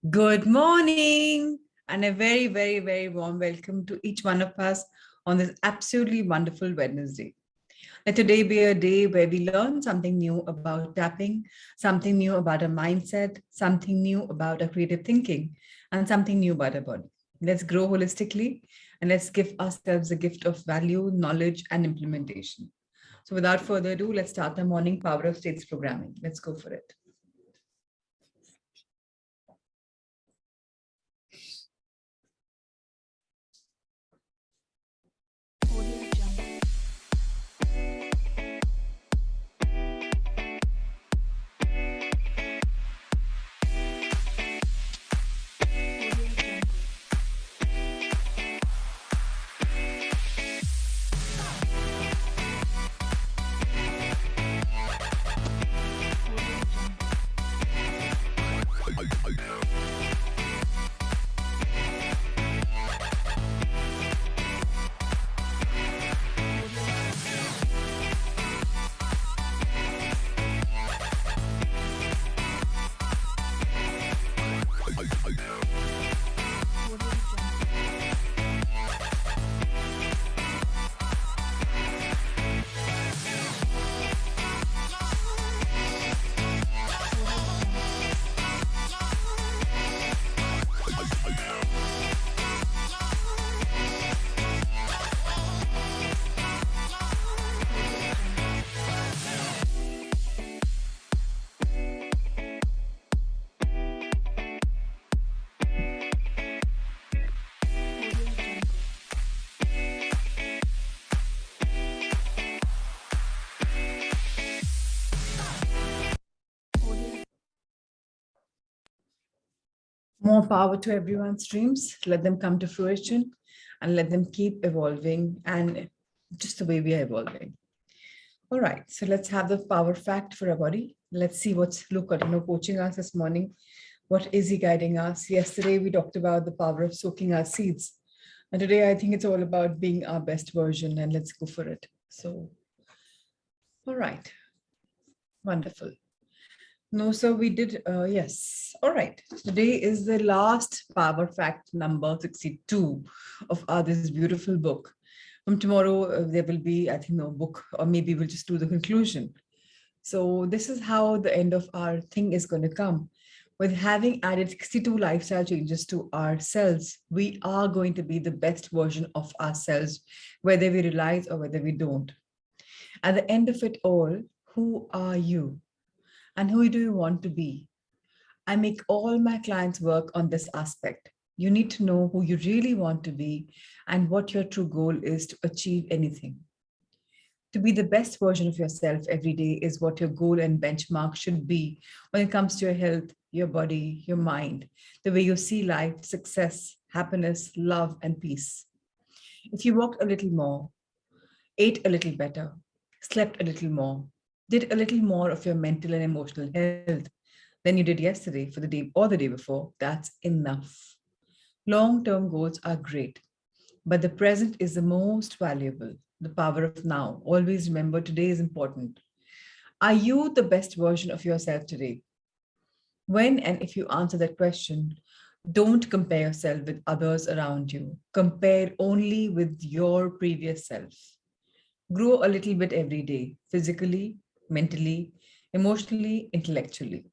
Good morning, and a very, very, very warm welcome to each one of us on this absolutely wonderful Wednesday. Let today be a day where we learn something new about tapping, something new about our mindset, something new about our creative thinking, and something new about our body. Let's grow holistically and let's give ourselves a gift of value, knowledge, and implementation. So, without further ado, let's start the morning Power of States programming. Let's go for it. More power to everyone's dreams. Let them come to fruition and let them keep evolving and just the way we are evolving. All right, so let's have the power fact for our body. Let's see what's Luke coaching us this morning. What is he guiding us? Yesterday, we talked about the power of soaking our seeds. And today, I think it's all about being our best version, and let's go for it. So, all right, wonderful. No, sir, we did. Yes. All right. Today is the last power fact number 62 of this beautiful book. From tomorrow, there will be, I think, no book, or maybe we'll just do the conclusion. So this is how the end of our thing is going to come. With having added 62 lifestyle changes to ourselves, we are going to be the best version of ourselves, whether we realize or whether we don't. At the end of it all, who are you? And who do you want to be? I make all my clients work on this aspect. You need to know who you really want to be and what your true goal is to achieve anything. To be the best version of yourself every day is what your goal and benchmark should be when it comes to your health, your body, your mind, the way you see life, success, happiness, love, and peace. If you walked a little more, ate a little better, slept a little more, did a little more of your mental and emotional health than you did yesterday for the day or the day before, that's enough. Long-term goals are great, but the present is the most valuable. The power of now. Always remember today is important. Are you the best version of yourself today? When and if you answer that question, don't compare yourself with others around you. Compare only with your previous self. Grow a little bit every day, physically, mentally, emotionally, intellectually.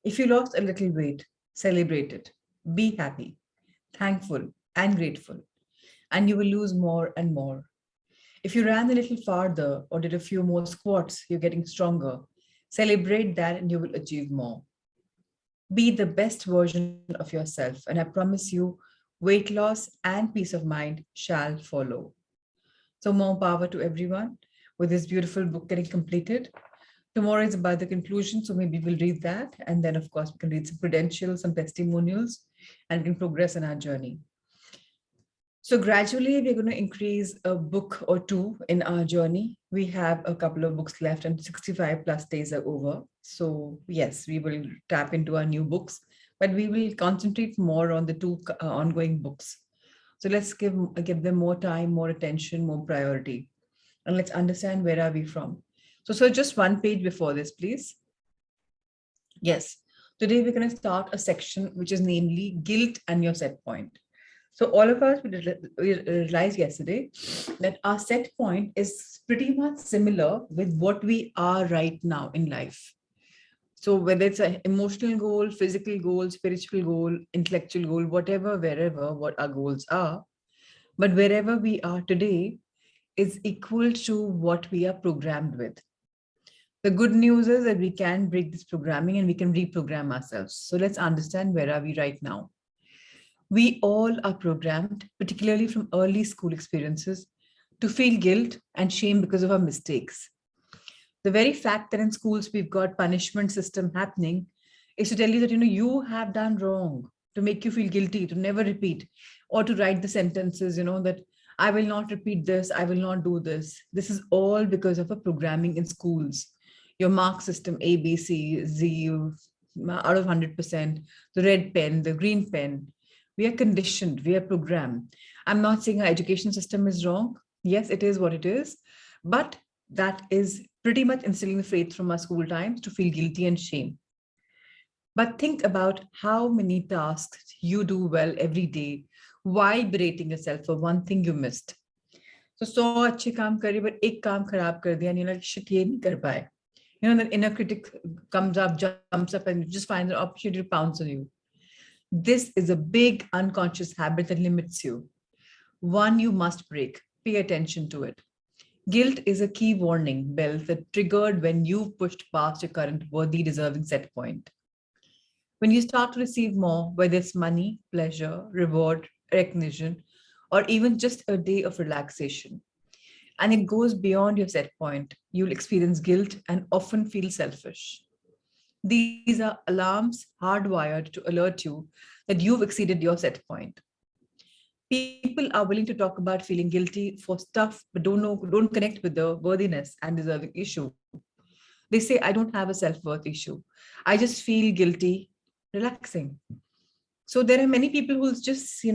If you lost a little weight, celebrate it. Be happy, thankful, and grateful, and you will lose more and more. If you ran a little farther or did a few more squats, you're getting stronger. Celebrate that and you will achieve more. Be the best version of yourself, and I promise you, weight loss and peace of mind shall follow. So, more power to everyone with this beautiful book getting completed. Tomorrow is about the conclusion, so maybe we'll read that. And then, of course, we can read some credentials, some testimonials, and we can progress in our journey. So gradually, we're going to increase a book or two in our journey. We have a couple of books left and 65 plus days are over. So yes, we will tap into our new books, but we will concentrate more on the two ongoing books. So let's give them more time, more attention, more priority. And let's understand where are we from. So just one page before this, please. Yes. Today, we're going to start a section which is namely guilt and your set point. So all of us, we realized yesterday that our set point is pretty much similar with what we are right now in life. So whether it's an emotional goal, physical goal, spiritual goal, intellectual goal, whatever, wherever, what our goals are, but wherever we are today is equal to what we are programmed with. The good news is that we can break this programming and we can reprogram ourselves. So let's understand where are we right now. We all are programmed, particularly from early school experiences, to feel guilt and shame because of our mistakes. The very fact that in schools we've got punishment system happening is to tell you that you have done wrong, to make you feel guilty, to never repeat, or to write the sentences, that I will not repeat this, I will not do this. This is all because of a programming in schools. Your mark system, A, B, C, Z, out of 100%, the red pen, the green pen. We are conditioned, we are programmed. I'm not saying our education system is wrong. Yes, it is what it is. But that is pretty much instilling the faith from our school times to feel guilty and shame. But think about how many tasks you do well every day while berating yourself for one thing you missed. So 100 अच्छे काम करे but एक काम खराब कर दिया and you're like shit ये नहीं कर पाए. That inner critic comes up, jumps up and just finds an opportunity to pounce on you. This is a big unconscious habit that limits you. One you must break. Pay attention to it. Guilt is a key warning bell that triggered when you've pushed past your current worthy deserving set point. When you start to receive more, whether it's money, pleasure, reward, recognition, or even just a day of relaxation, and it goes beyond your set point, you'll experience guilt and often feel selfish. These are alarms hardwired to alert you that you've exceeded your set point. People are willing to talk about feeling guilty for stuff, but don't connect with the worthiness and deserving issue. They say, I don't have a self-worth issue. I just feel guilty relaxing. So there are many people who just,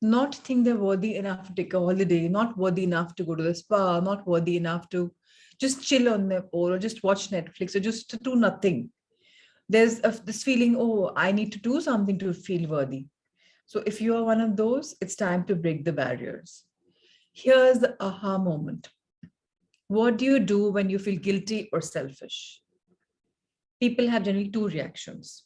not think they're worthy enough to take a holiday, not worthy enough to go to the spa, not worthy enough to just chill on their own or just watch Netflix or just to do nothing. There's this feeling, oh, I need to do something to feel worthy. So if you are one of those, it's time to break the barriers. Here's the aha moment. What do you do when you feel guilty or selfish? People have generally two reactions.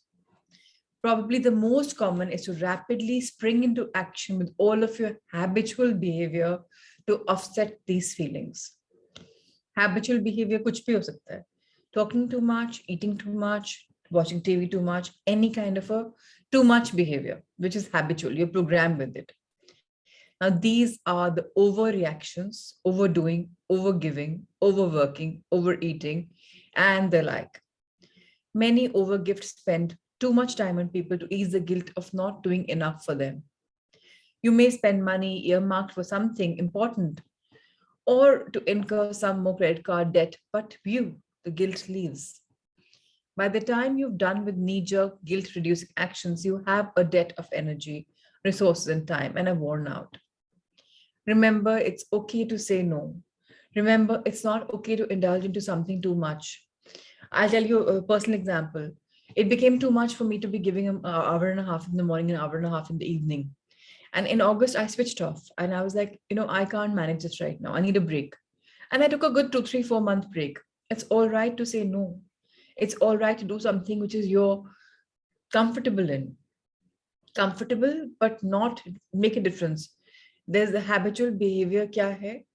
Probably the most common is to rapidly spring into action with all of your habitual behavior to offset these feelings. Habitual behavior kuch bhi ho sakta hai. Talking too much, eating too much, watching TV too much, any kind of a too much behavior, which is habitual, you're programmed with it. Now, these are the overreactions, overdoing, overgiving, overworking, overeating, and the like. Many overgifts spend too much time on people to ease the guilt of not doing enough for them. You may spend money earmarked for something important or to incur some more credit card debt, but the guilt leaves. By the time you've done with knee-jerk guilt-reducing actions, you have a debt of energy, resources, and time, and are worn out. Remember, it's okay to say no. Remember, it's not okay to indulge into something too much. I'll tell you a personal example. It became too much for me to be giving an hour and a half in the morning, an hour and a half in the evening. And in August, I switched off and I was like, I can't manage this right now. I need a break. And I took a good 2, 3, 4 month break. It's all right to say no. It's all right to do something which is you're comfortable in. Comfortable, but not make a difference. There's the habitual behavior kya hai,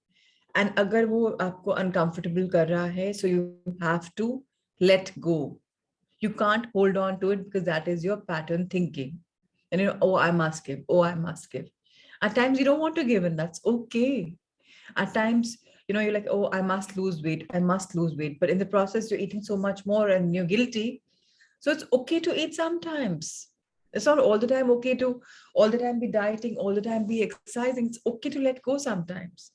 and agar wo aapko uncomfortable kar raha hai, so you have to let go. You can't hold on to it because that is your pattern thinking. And oh, I must give. Oh, I must give. At times you don't want to give, and that's okay. At times, you're like, oh, I must lose weight. I must lose weight. But in the process, you're eating so much more and you're guilty. So it's okay to eat sometimes. It's not all the time okay to all the time be dieting, all the time be exercising. It's okay to let go sometimes.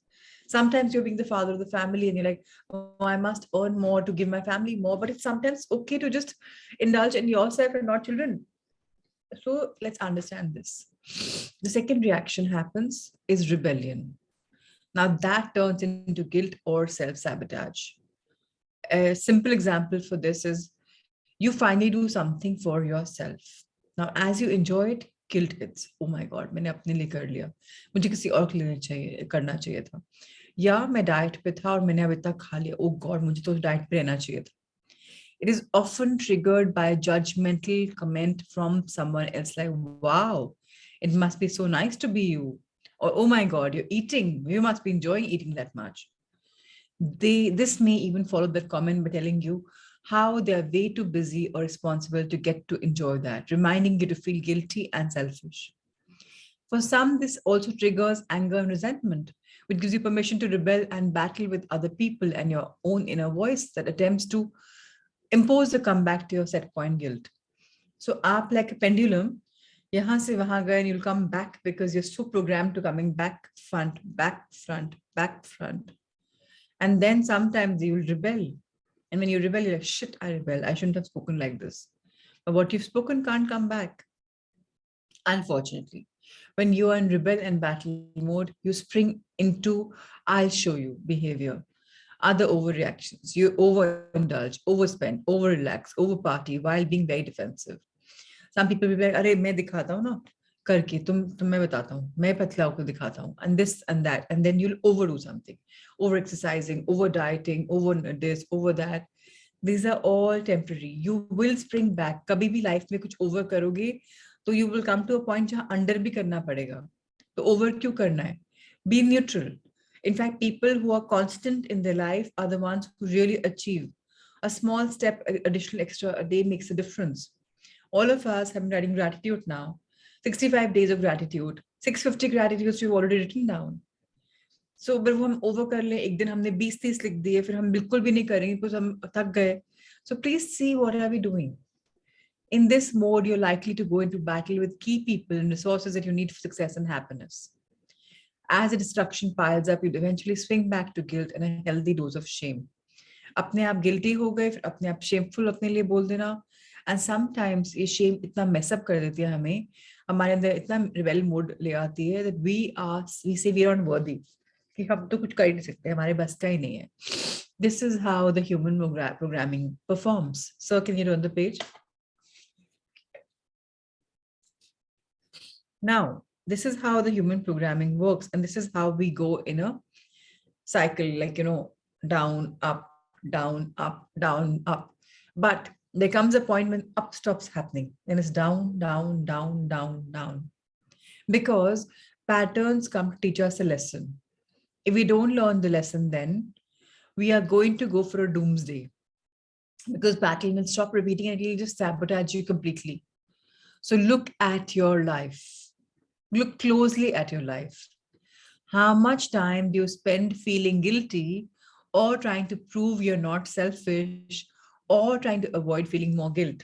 Sometimes you're being the father of the family and you're like, oh, I must earn more to give my family more. But it's sometimes okay to just indulge in yourself and not children. So let's understand this. The second reaction happens is rebellion. Now that turns into guilt or self-sabotage. A simple example for this is You finally do something for yourself. Now, as you enjoy it, guilt hits. Oh my God, मैंने अपने लिए कर लिया, मुझे किसी और के लिए चाहिए करना चाहिए था, या मैं डाइट पे था और मैंने अब इतना खा लिया, oh God, मुझे तो डाइट पे रहना चाहिए था. It is often triggered by a judgmental comment from someone else, like, wow, it must be so nice to be you. Or, oh my God, you're eating. You must be enjoying eating that much. This may even follow that comment by telling you how they are way too busy or responsible to get to enjoy that, reminding you to feel guilty and selfish. For some, this also triggers anger and resentment, which gives you permission to rebel and battle with other people and your own inner voice that attempts to impose the comeback to your set point guilt. So aap like a pendulum, yahan se wahan gaye, and you'll come back because you're so programmed to coming back, front, back, front, back, front. And then sometimes you'll rebel. And when you rebel, you're like, shit, I rebel. I shouldn't have spoken like this. But what you've spoken can't come back. Unfortunately, when you are in rebel and battle mode, you spring into I'll show you behavior. Other overreactions. You overindulge, overspend, overrelax, overparty while being very defensive. Some people will be like, "अरे मैं दिखाता हूँ ना करके तुम मैं बताता हूँ मैं पतला होकर दिखाता हूँ," and this and that, and then you'll overdo something, over exercising, over dieting, over this, over that. These are all temporary. You will spring back. कभी भी life में कुछ over करोगे तो you will come to a point जहाँ under भी करना पड़ेगा. तो over क्यों करना है? Be neutral. In fact, people who are constant in their life are the ones who really achieve. A small step, additional extra a day makes a difference. All of us have been writing gratitude now. 65 days of gratitude, 650 gratitudes we've already written down. So, but वो हम over कर लें, एक दिन हमने 20-30 लिख दिए, फिर हम बिल्कुल भी नहीं करेंगे because हम थक गए. So please see what are we doing. In this mode, you're likely to go into battle with key people and resources that you need for success and happiness. As the destruction piles up, you'll eventually swing back to guilt and a healthy dose of shame. अपने आप guilty हो गए, फिर अपने आप shameful अपने लिए बोल देना. And sometimes ये shame इतना mess up कर देती है हमें, हमारे अंदर इतना rebel mode ले आती है that we say we are unworthy, कि हम तो कुछ कर ही नहीं सकते, हमारे बस का ही नहीं है. This is how the human programming performs. So can you turn the page? Now, this is how the human programming works, and this is how we go in a cycle, like, down, up, down, up, down, up. But there comes a point when up stops happening, then it's down, down, down, down, down. Because patterns come to teach us a lesson. If we don't learn the lesson, then we are going to go for a doomsday, because pattern will stop repeating and it will just sabotage you completely. So look at your life. Look closely at your life. How much time do you spend feeling guilty or trying to prove you're not selfish or trying to avoid feeling more guilt?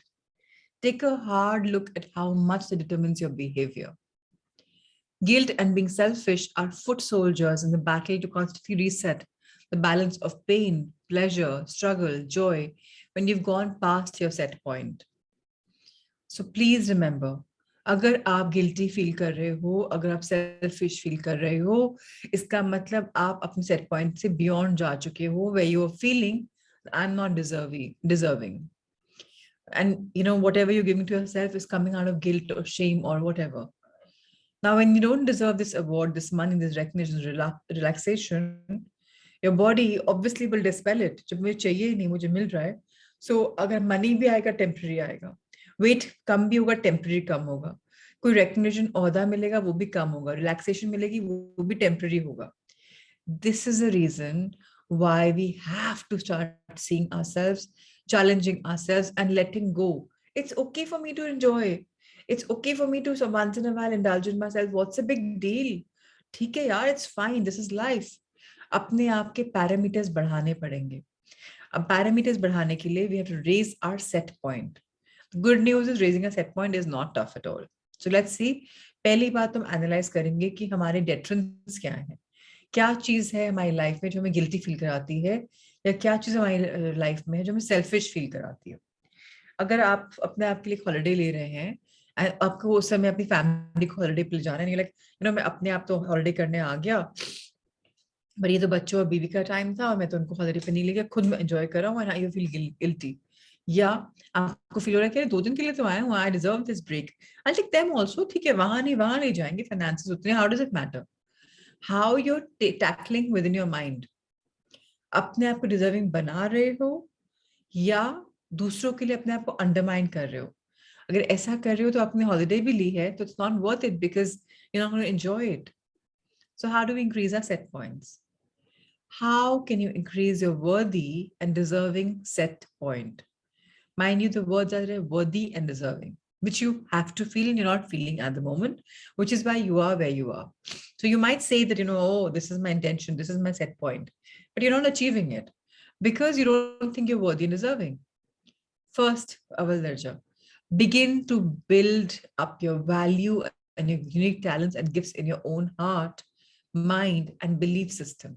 Take a hard look at how much that determines your behavior. Guilt and being selfish are foot soldiers in the battle to constantly reset the balance of pain, pleasure, struggle, joy when you've gone past your set point. So please remember, अगर आप guilty feel कर रहे हो, अगर आप selfish feel कर रहे हो, इसका मतलब आप अपने सेट पॉइंट से बियॉन्ड जा चुके हो, where you are feeling I'm not deserving. And whatever you're giving to yourself is coming out of guilt or shame or whatever. Now, when you don't deserve this award, this money, this recognition, relaxation, your body obviously will dispel it. जब मुझे चाहिए नहीं, मुझे मिल रहा है. So अगर money भी आएगा, temporary आएगा. वेट कम भी होगा, टेम्पररी कम होगा. कोई रिकग्निशन ओहदा मिलेगा, वो भी कम होगा. रिलैक्सेशन मिलेगी, वो भी टेम्पररी होगा. This is a reason why we have to start seeing ourselves, challenging ourselves and letting go. It's okay for me to enjoy. It's okay for me to once in a while indulge in myself. What's a big deal? ठीक है यार, it's fine. This is life. अपने आप के parameters बढ़ाने पड़ेंगे. अब parameters बढ़ाने के लिए we have to raise our set point. Good news is raising a set point is not tough at all. So let's see. पहली बात हम एनालाइज करेंगे कि हमारे डेट्रेंट्स क्या हैं. क्या चीज है हमारी लाइफ में जो हमें गिल्टी फील कराती है, या क्या चीज हमारी लाइफ में है जो हमें सेल्फिश फील कराती है. अगर आप अपने आप के लिए हॉलिडे ले रहे हैं, आपको उस समय अपनी फैमिली को हॉलिडे पे ले जाना है, लाइक मैं अपने आप तो हॉलिडे करने आ गया, पर ये तो बच्चों और बीवी का टाइम था और मैं तो उनको हॉलिडे पे नहीं ले गया, खुद मैं एंजॉय कर रहा हूँ, एंड आई फील गिल्टी. या आपको फील हो रहा है कि 2 दिन के लिए तो आया हूँ, I deserve this break, I take them also, ठीक है, वहां नहीं जाएंगे, फाइनेंसेस उतने, how does it matter? How you're tackling with in your mind, अपने आप को डिजर्विंग बना रहे हो या दूसरों के लिए अपने आप को अंडरमाइन कर रहे हो? अगर ऐसा कर रहे हो तो आपने हॉलिडे भी ली है तो it's not worth it because you not gonna enjoy it. So how do we increase our set points? How can you increase your worthy and deserving set point? Mind you, the words are worthy and deserving, which you have to feel and you're not feeling at the moment, which is why you are where you are. So you might say that, oh, this is my intention, this is my set point, but you're not achieving it because you don't think you're worthy and deserving. First, Awal Darja, begin to build up your value and your unique talents and gifts in your own heart, mind, and belief system.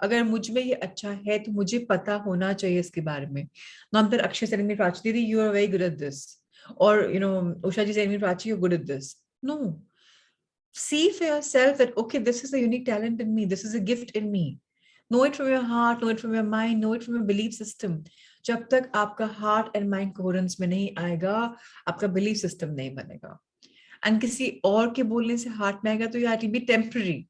अगर मुझ में ये अच्छा है तो मुझे पता होना चाहिए इसके बारे में. Not that Akshay telling me, Prachi Didi, you are very good at this. Or, Usha ji saying me, Prachi, you're good at this. No. See for yourself that, okay, this is a unique talent in me. This is a gift in me. Know it from your heart, know it from your mind, know it from your belief system. जब तक आपका heart and mind coherence में नहीं आएगा, आपका belief system नहीं बनेगा. And किसी और के बोलने से heart में आएगा तो it will be temporary.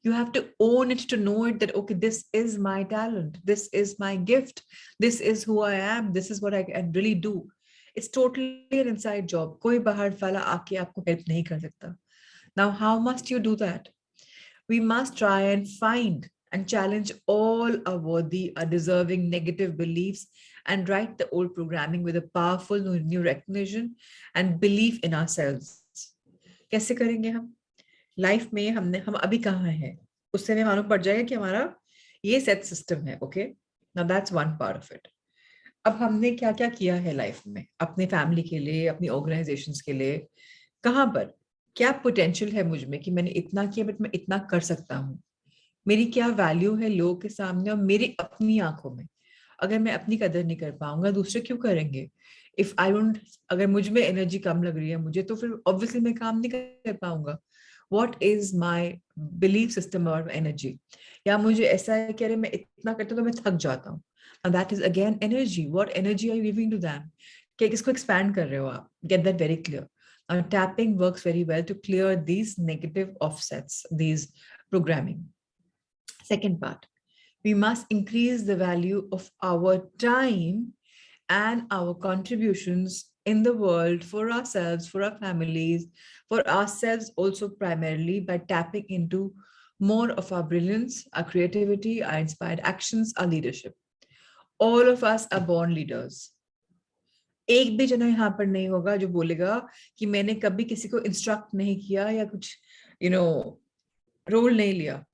You have to own it to know it that, okay, this is my talent. This is my gift. This is who I am. This is what I can really do. It's totally an inside job. कोई बाहर वाला आके आपको help नहीं कर सकता. Now, how must you do that? We must try and find and challenge all our worthy, our deserving negative beliefs and write the old programming with a powerful new recognition and belief in ourselves. कैसे करेंगे हम? Life में हम अभी कहाँ हैं उससे हमें मालूम पड़ जाएगा कि हमारा ये सेट सिस्टम है. Okay, now that's one part of it. अब हमने क्या क्या किया है लाइफ में, अपने फैमिली के लिए, अपनी ऑर्गेनाइजेशंस के लिए, कहाँ पर क्या पोटेंशियल है मुझ में कि मैंने इतना किया बट मैं इतना कर सकता हूँ, मेरी क्या वैल्यू है लोगों के सामने और मेरी अपनी आंखों में. अगर मैं अपनी कदर नहीं कर पाऊंगा दूसरे क्यों करेंगे? इफ आई डोंट, अगर मुझ में एनर्जी कम लग रही है मुझे तो फिर ऑब्वियसली मैं काम नहीं कर पाऊंगा. what is my belief system about energy? या मुझे ऐसा है कि अरे मैं इतना करता हूँ तो मैं थक जाता हूँ. and that is again energy. What energy are you giving to them? क्या किसको expand कर रहे हो आप? Get that very clear. Tapping works very well to clear these negative offsets, these programming. Second part, we must increase the value of our time and our contributions in the world for ourselves, for our families, for ourselves also primarily by tapping into more of our brilliance, our creativity, our inspired actions, our leadership. All of us are born leaders. एक भी जना यहाँ पर नहीं होगा जो बोलेगा कि मैंने कभी किसी को इंस्ट्रक्ट नहीं किया या कुछ रोल नहीं लिया.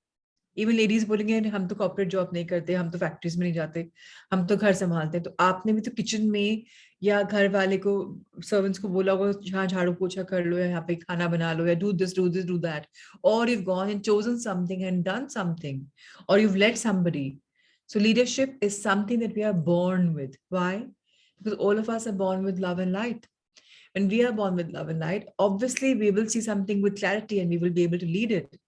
इवन लेडीज बोलेंगे हम तो कॉर्पोरेट जॉब नहीं करते, हम तो फैक्ट्रीज में नहीं जाते, हम तो घर संभालते हैं. तो आपने भी तो किचन में या घर वाले को, सर्वेंट्स को बोला होगा यहाँ झाड़ू पोछा कर लो या यहाँ पे खाना बना लो या do this do this do that, और you've gone and chosen something and done something, or you've led somebody. So leadership is something that we are born with. Why? Because all of us are born with love and light. When we are born with love and light, obviously we will see something with clarity and we will be able to lead it.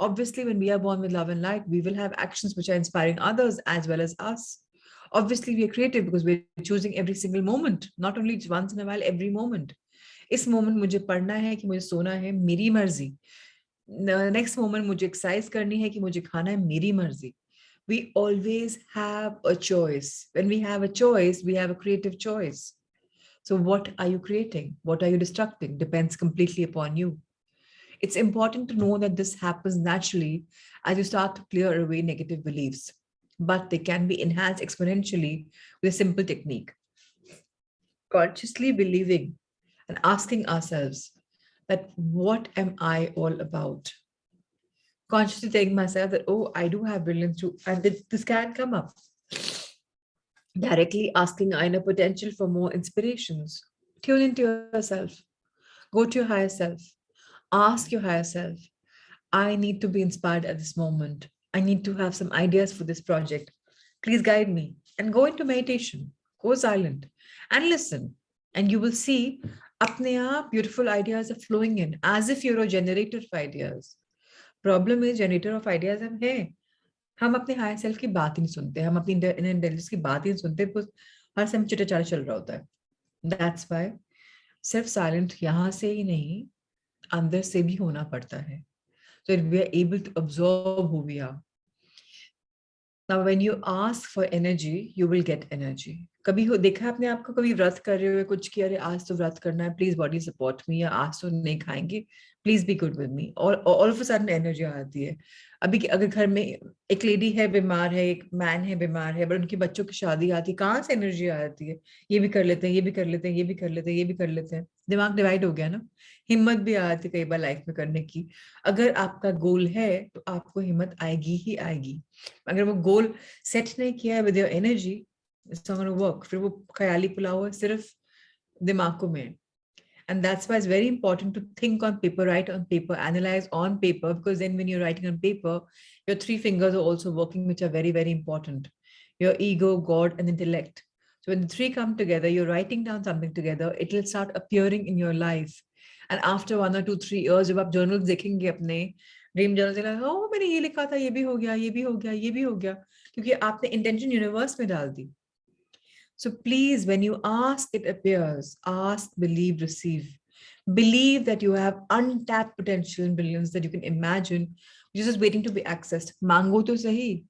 Obviously, when we are born with love and light, we will have actions which are inspiring others as well as us. Obviously, we are creative because we're choosing every single moment, not only once in a while, every moment. इस moment मुझे पढ़ना है कि मुझे सोना है, मेरी मर्जी. नेक्स्ट मोमेंट मुझे एक्सरसाइज करनी है कि मुझे खाना है, मेरी मर्जी. We always have a choice. When we have a choice, we have a creative choice. So what are you creating? What are you destructing? Depends completely upon you. It's important to know that this happens naturally as you start to clear away negative beliefs, but they can be enhanced exponentially with a simple technique. Consciously believing and asking ourselves that what am I all about? Consciously telling myself that, oh, I do have brilliance too, and this can come up. Directly asking inner potential for more inspirations. Tune into yourself. Go to your higher self. Ask your higher self, I need to be inspired at this moment. I need to have some ideas for this project. Please guide me. And go into meditation. Go silent and listen. And you will see apne aap beautiful ideas are flowing in as if you're a generator of ideas. Problem is generator of ideas हम हैं. हम अपने higher self की बात ही नहीं सुनते, हम अपनी इनर इंटेलिजेंस की बात ही नहीं सुनते, because हर समय चिट्टा चल रहा होता है. दैट्स वाई सिर्फ साइलेंट यहाँ से ही नहीं, अंदर से भी होना पड़ता है. So we are able to absorb who we are. Now when you ask for energy, you will get energy. कभी हो देखा है आपने आपको कभी व्रत कर रहे हो कुछ किया, अरे आज तो व्रत करना है, प्लीज बॉडी सपोर्ट मी, या आज तो नहीं खाएंगे, please be good with me, और all of a sudden energy आती है. अभी अगर घर में एक लेडी है बीमार है, एक मैन है बीमार है, बट उनके बच्चों की शादी आती है, कहाँ से एनर्जी आती है? ये भी कर लेते हैं, ये भी कर लेते हैं, ये भी कर लेते हैं, ये भी कर लेते हैं. दिमाग डिवाइड हो गया ना. हिम्मत भी आती है कई बार लाइफ में करने की. अगर आपका गोल है तो आपको हिम्मत आएगी ही आएगी. अगर वो गोल सेट नहीं किया है with your energy, it's not gonna work. फिर वो ख्याली पुलाव है सिर्फ दिमागों में. And that's why it's very important to think on paper, write on paper, analyze on paper, because then when you're writing on paper, your three fingers are also working, which are very, very important. Your ego, God, and intellect. So when the three come together, you're writing down something together, it will start appearing in your life. And after 1 or 2, 3 years, जब आप journals देखेंगे अपने dream journal से, oh मैंने ये लिखा था, ये भी हो गया, ये भी हो गया, ये भी हो गया, क्योंकि आपने इंटेंशन यूनिवर्स में डाल दी. So please, when you ask, it appears. Ask, believe, receive. Believe that you have untapped potential in brilliance that you can imagine, which is just waiting to be accessed. Mango to sahi.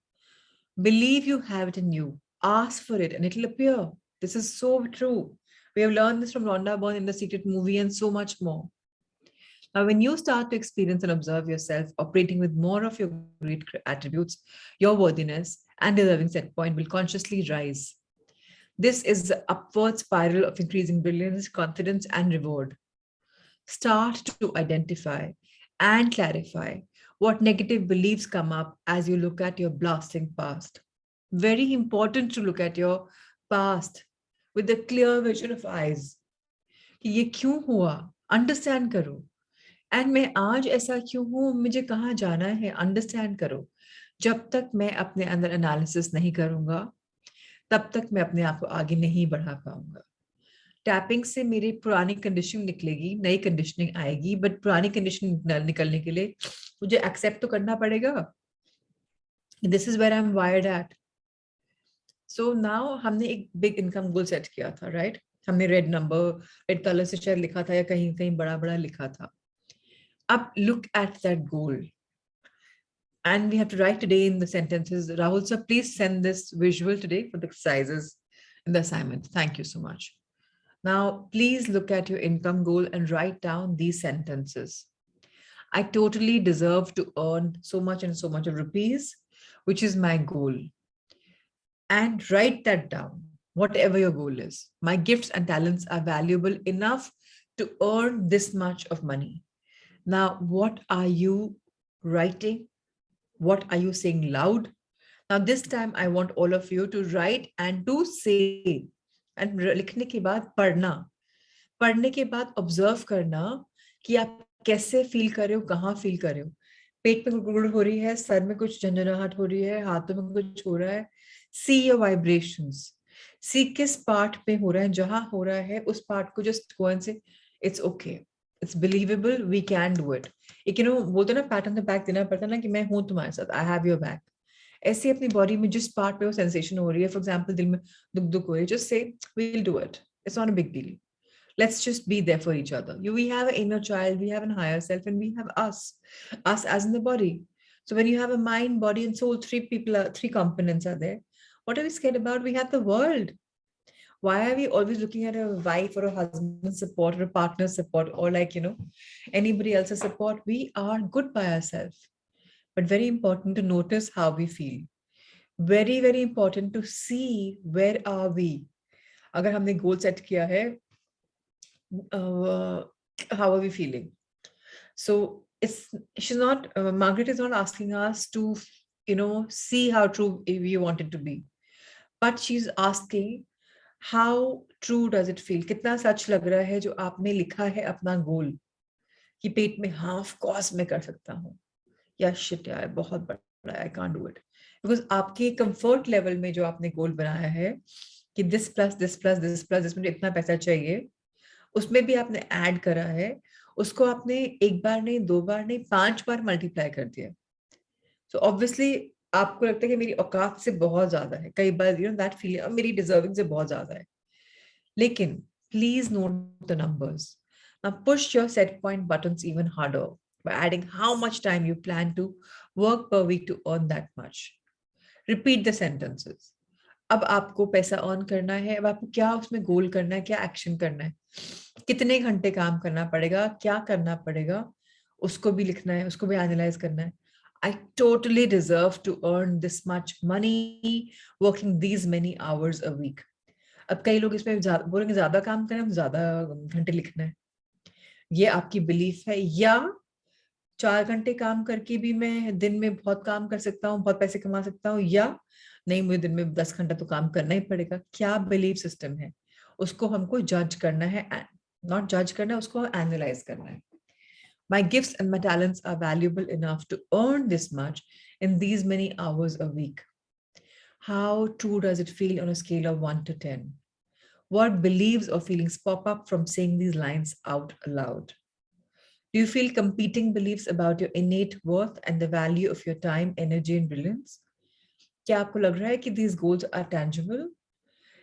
Believe you have it in you. Ask for it and it'll appear. This is so true. We have learned this from Rhonda Byrne in The Secret movie and so much more. Now, when you start to experience and observe yourself operating with more of your great attributes, your worthiness and deserving set point will consciously rise. This is the upward spiral of increasing brilliance, confidence, and reward. Start to identify and clarify what negative beliefs come up as you look at your blasting past. Very important to look at your past with a clear vision of eyes. कि ये क्यों हुआ? Understand करो. And मैं आज ऐसा क्यों हूँ? मुझे कहाँ जाना है? Understand करो. जब तक मैं अपने अंदर एनालिसिस नहीं करूंगा, तब तक मैं अपने आप को आगे नहीं बढ़ा पाऊंगा. टैपिंग से मेरी पुरानी कंडीशनिंग निकलेगी, नई कंडीशनिंग आएगी, बट पुरानी कंडीशनिंग निकलने के लिए मुझे एक्सेप्ट तो करना पड़ेगा. This is where I am wired at. So now हमने एक बिग इनकम गोल सेट किया था, राइट? हमने रेड कलर से शायद लिखा था या कहीं कहीं बड़ा बड़ा लिखा था. अब look at that goal. And we have to write today in the sentences. Rahul sir, please send this visual today for the exercises in the assignment. Thank you so much. Now, please look at your income goal and write down these sentences. I totally deserve to earn so much and so much of rupees, which is my goal. And write that down, whatever your goal is. My gifts and talents are valuable enough to earn this much of money. Now, what are you writing? What are you saying loud? Now, this time I want all of you to write and to say. And लिखने के बाद पढ़ना. पढ़ने के बाद observe करना कि आप कैसे फील कर रहे हो, कहाँ फील कर रहे हो. पेट में गुड़गुड़ हो रही है, सर में कुछ झंझनाहट हो रही है, हाथों में कुछ हो रहा है. See your vibrations. सी किस पार्ट पे हो रहा है. जहां हो रहा है उस पार्ट को just go and say it's okay, it's believable, we can do it. एक बोलते ना, पैटर्न द बैक देना पड़ता ना कि मैं हूं तुम्हारे साथ, आई हैव योर बैक. ऐसे अपनी बॉडी में जिस पार्ट पे वो सेंसेशन हो रही है, फॉर एग्जांपल दिल में दुख हो रही है, just say we will do it. It's not a big deal. Let's just be there for each other. We have an inner child, we have a higher self, and we have us as in the body. So when you have a mind, body, and soul, three components are there. What are we scared about? We have the world. Why are we always looking at a wife or a husband's support or a partner's support or anybody else's support? We are good by ourselves. But very important to notice how we feel. Very, very important to see where are we. अगर हमने goal set किया है, how are we feeling? So she's not, Margaret is not asking us to see how true we want it to be, but she's asking how true does it feel. कितना सच लग रहा है जो आपने लिखा है अपना गोल, कि पेट में हाँ ऑफ कोर्स मैं कर सकता हूँ, या शिट यार बहुत बड़ा है, I can't do it. Because आपके कंफर्ट लेवल में जो आपने गोल बनाया है कि this plus this plus this plus this में इतना पैसा चाहिए, उसमें भी आपने ऐड करा है, उसको आपने एक बार नहीं, 2 बार नहीं, 5 बार मल्टीप्लाई कर दिया. सो ऑब्वियसली आपको लगता है कि मेरी औकात से बहुत ज्यादा है, कई बार दैट फीलिंग मेरी डिजर्विंग से बहुत ज्यादा है, लेकिन please note the numbers. Now push your set point buttons even harder by adding how much time you plan to work per week to earn that much. Repeat the sentences. अब आपको पैसा earn करना है, अब आपको क्या उसमें गोल करना है, क्या एक्शन करना है, कितने घंटे काम करना पड़ेगा, क्या करना पड़ेगा, उसको भी लिखना है, उसको भी एनालाइज करना है. I totally deserve to earn this much money working these many hours a week. अब कई लोग इसमें बोलेंगे ज्यादा काम करें, ज्यादा घंटे लिखना है. ये आपकी बिलीफ है, या 4 घंटे काम करके भी मैं दिन में बहुत काम कर सकता हूँ, बहुत पैसे कमा सकता हूँ, या नहीं मुझे दिन में 10 घंटा तो काम करना ही पड़ेगा. क्या बिलीफ सिस्टम है, उसको हमको जज करना है, नॉट जज करना है, उसको एनालाइज करना है. My gifts and my talents are valuable enough to earn this much in these many hours a week. How true does it feel on a scale of 1 to 10? What beliefs or feelings pop up from saying these lines out loud? Do you feel competing beliefs about your innate worth and the value of your time, energy, and brilliance? क्या आपको लग रहा है कि these goals are tangible?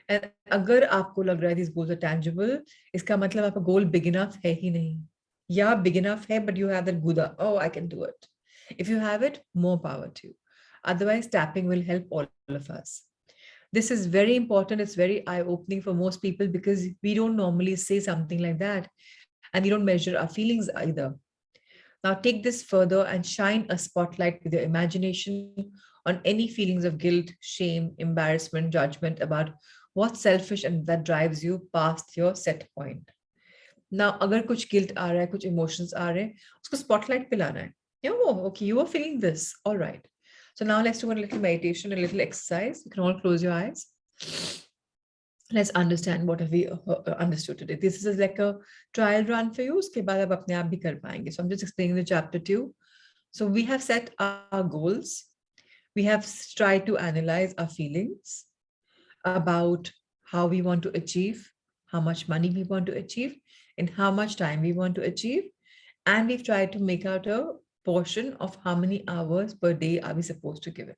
And अगर आपको लग रहा है these goals are tangible, इसका मतलब आपका goal big enough है ही नहीं. या big enough है, but you have that guda, oh, I can do it. If you have it, more power to you. Otherwise, tapping will help all of us. This is very important. It's very eye-opening for most people because we don't normally say something like that, and we don't measure our feelings either. Now take this further and shine a spotlight with your imagination on any feelings of guilt, shame, embarrassment, judgment about what's selfish and that drives you past your set point. Now, अगर कुछ guilt आ रहा है, कुछ emotions आ रहे हैं, उसको spotlight पे लाना है. Oh, okay, you are feeling this. All right. So now let's do a little meditation, a little exercise. You can all close your eyes. Let's understand what have we understood today. This is like a trial run for you. उसके बाद आप अपने आप भी कर पाएंगे. So I'm just explaining the chapter 2. So we have set our goals. We have tried to analyze our feelings about how we want to achieve, how much money we want to achieve, and how much time we want to achieve. And we've tried to make out a portion of how many hours per day are we supposed to give it.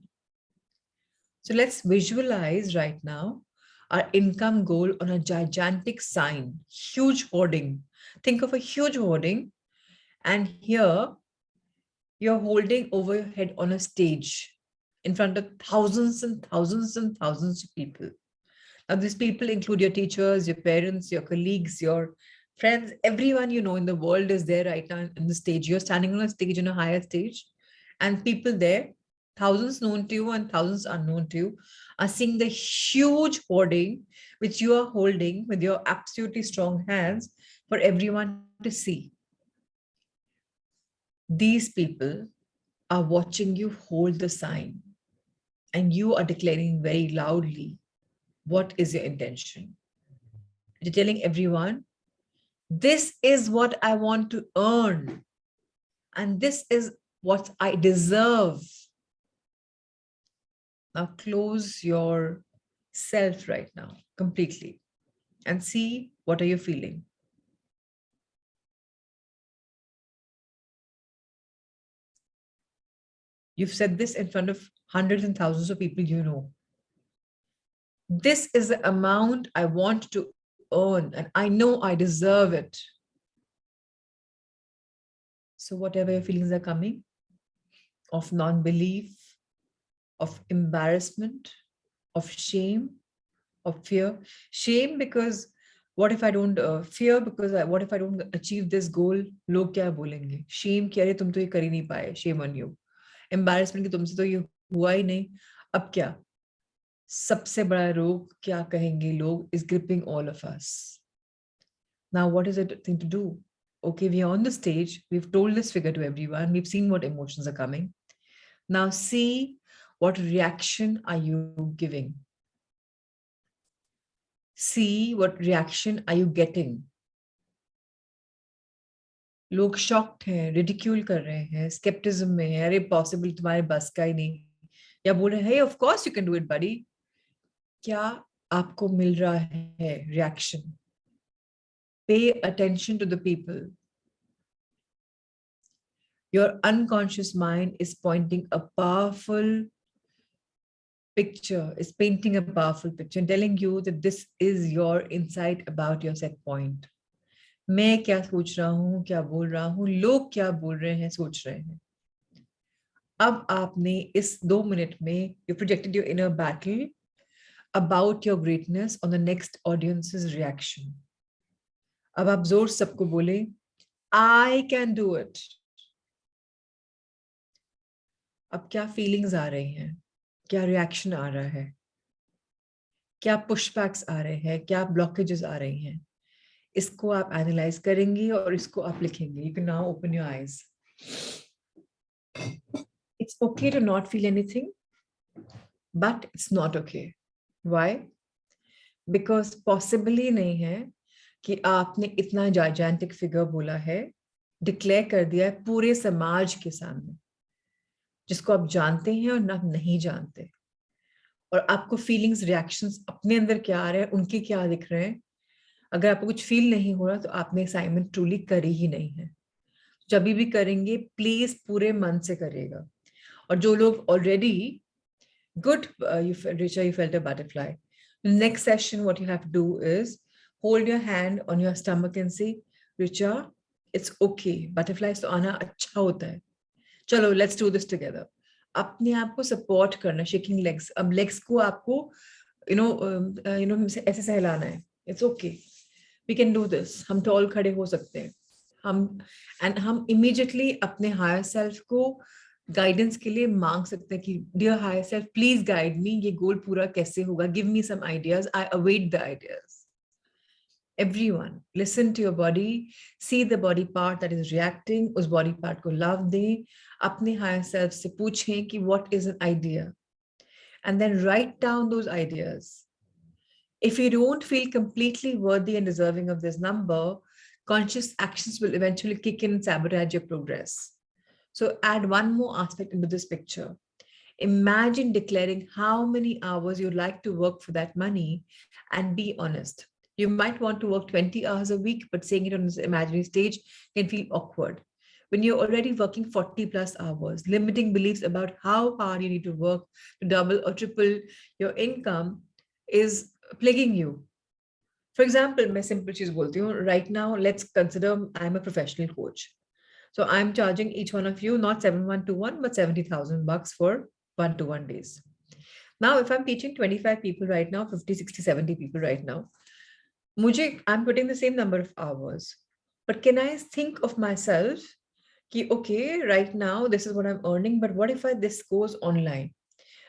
So let's visualize right now our income goal on a gigantic sign, huge hoarding. Think of a huge hoarding, and here you're holding over your head on a stage in front of thousands and thousands and thousands of people. Now, these people include your teachers, your parents, your colleagues, your friends, everyone you know in the world is there right now in the stage. You're standing on a stage, in a higher stage, and people there, thousands known to you and thousands unknown to you, are seeing the huge hoarding which you are holding with your absolutely strong hands for everyone to see. These people are watching you hold the sign, and you are declaring very loudly what is your intention. You're telling everyone, this is what I want to earn, and this is what I deserve. Now close your self right now completely and see what are you feeling. You've said this in front of hundreds and thousands of people you know. This is the amount I want to earn, and I know I deserve it. So whatever your feelings are coming, of non-belief, of embarrassment, of shame, of fear. Shame because what if I don't, fear because what if I don't achieve this goal? लोग क्या बोलेंगे? Shame कि अरे तुम तो ये कर ही नहीं पाए. Shame on you. Embarrassment कि तुमसे तो ये हुआ ही नहीं. अब क्या? सबसे बड़ा रोग क्या कहेंगे लोग is gripping all of us. Now what is it thing to do? Okay, we are on the stage. We've told this figure to everyone. We've seen what emotions are coming. Now see what reaction are you giving? See what reaction are you getting? लोग shocked हैं, ridicule कर रहे हैं, scepticism में है, अरे possible तुम्हारे बस का ही नहीं, या बोल रहे हैं, hey, of course you can do it, buddy. क्या आपको मिल रहा है reaction? Pay attention to the people. Your unconscious mind is pointing a powerful picture is painting a powerful picture and telling you that this is your insight about your set point. मैं क्या सोच रहा हूँ, क्या बोल रहा हूँ, लोग क्या बोल रहे हैं, सोच रहे हैं. अब आपने इस 2 मिनट में you projected your inner battle about your greatness on the next audience's reaction. अब आप जोर सबको बोले, I can do it. अब क्या फीलिंग्स आ रही हैं, क्या रिएक्शन आ रहा है, क्या पुशबैक्स आ रहे हैं, क्या ब्लॉकेजेस आ रही हैं, इसको आप एनालाइज करेंगे और इसको आप लिखेंगे. You can now open your eyes. It's okay to not feel anything, but it's not okay. Why? Because possible ही नहीं है कि आपने इतना जाइजेंटिक फिगर बोला है, डिक्लेयर कर दिया है पूरे समाज के सामने, जिसको आप जानते हैं और ना नहीं जानते, और आपको फीलिंग्स, रिएक्शंस अपने अंदर क्या आ रहे हैं, उनके क्या दिख रहे हैं. अगर आपको कुछ फील नहीं हो रहा तो आपने असाइनमेंट ट्रूली करी ही नहीं है. जब भी करेंगे प्लीज पूरे मन से करिएगा. और जो लोग already good, Richa, you felt a butterfly. Next session, what you have to do is hold your hand on your stomach and say, Richa, it's okay. Butterflies तो आना अच्छा होता है. चलो, let's do this together. अपने आप को support करना, शेकिंग लेग्स. अब लेग्स को आपको ऐसे सहलाना है. It's okay, we can do this. हम टॉल खड़े हो सकते हैं. हम इमीडिएटली अपने हायर सेल्फ को गाइडेंस के लिए मांग सकते हैं कि dear higher self, please guide me. ये गोल पूरा कैसे होगा? Give me some ideas. I await the ideas. Everyone, listen to your body, see the body part that is reacting, उस body part को love दें. अपने higher self से पूछें कि what is an idea, and then write down those ideas. If you don't feel completely worthy and deserving of this number, conscious actions will eventually kick in and sabotage your progress. So add one more aspect into this picture. Imagine declaring how many hours you'd like to work for that money, and be honest. You might want to work 20 hours a week, but saying it on this imaginary stage can feel awkward. When you're already working 40 plus hours, limiting beliefs about how hard you need to work to double or triple your income is plaguing you. For example, मैं simple चीज बोलती हूँ. Right now, let's consider I'm a professional coach. So I'm charging each one of you not 7,121, but 70,000 bucks for one-to-one days. Now, if I'm teaching 25 people right now, 50, 60, 70 people right now, I'm putting the same number of hours. But can I think of myself, ki, okay, right now, this is what I'm earning, but what if this goes online?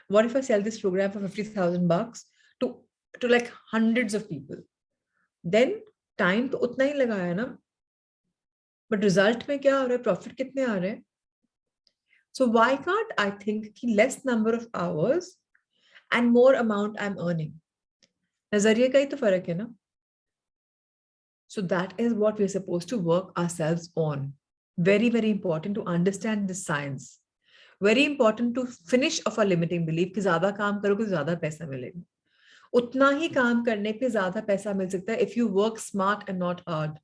What if I sell this program for 50,000 bucks to like hundreds of people? Then time तो उतना ही लगाया ना, but result में क्या आ रहा है, profit कितने आ रहे हैं? So why can't I think कि less number of hours and more amount I'm earning? नजरिए का ही तो फर्क है ना. So that is what we're supposed to work ourselves on. Very, very important to understand the science. Very important to finish off our limiting belief कि ज्यादा काम करोगे तो ज्यादा पैसा मिलेगा. उतना ही काम करने पे ज्यादा पैसा मिल सकता है if you work smart and not hard.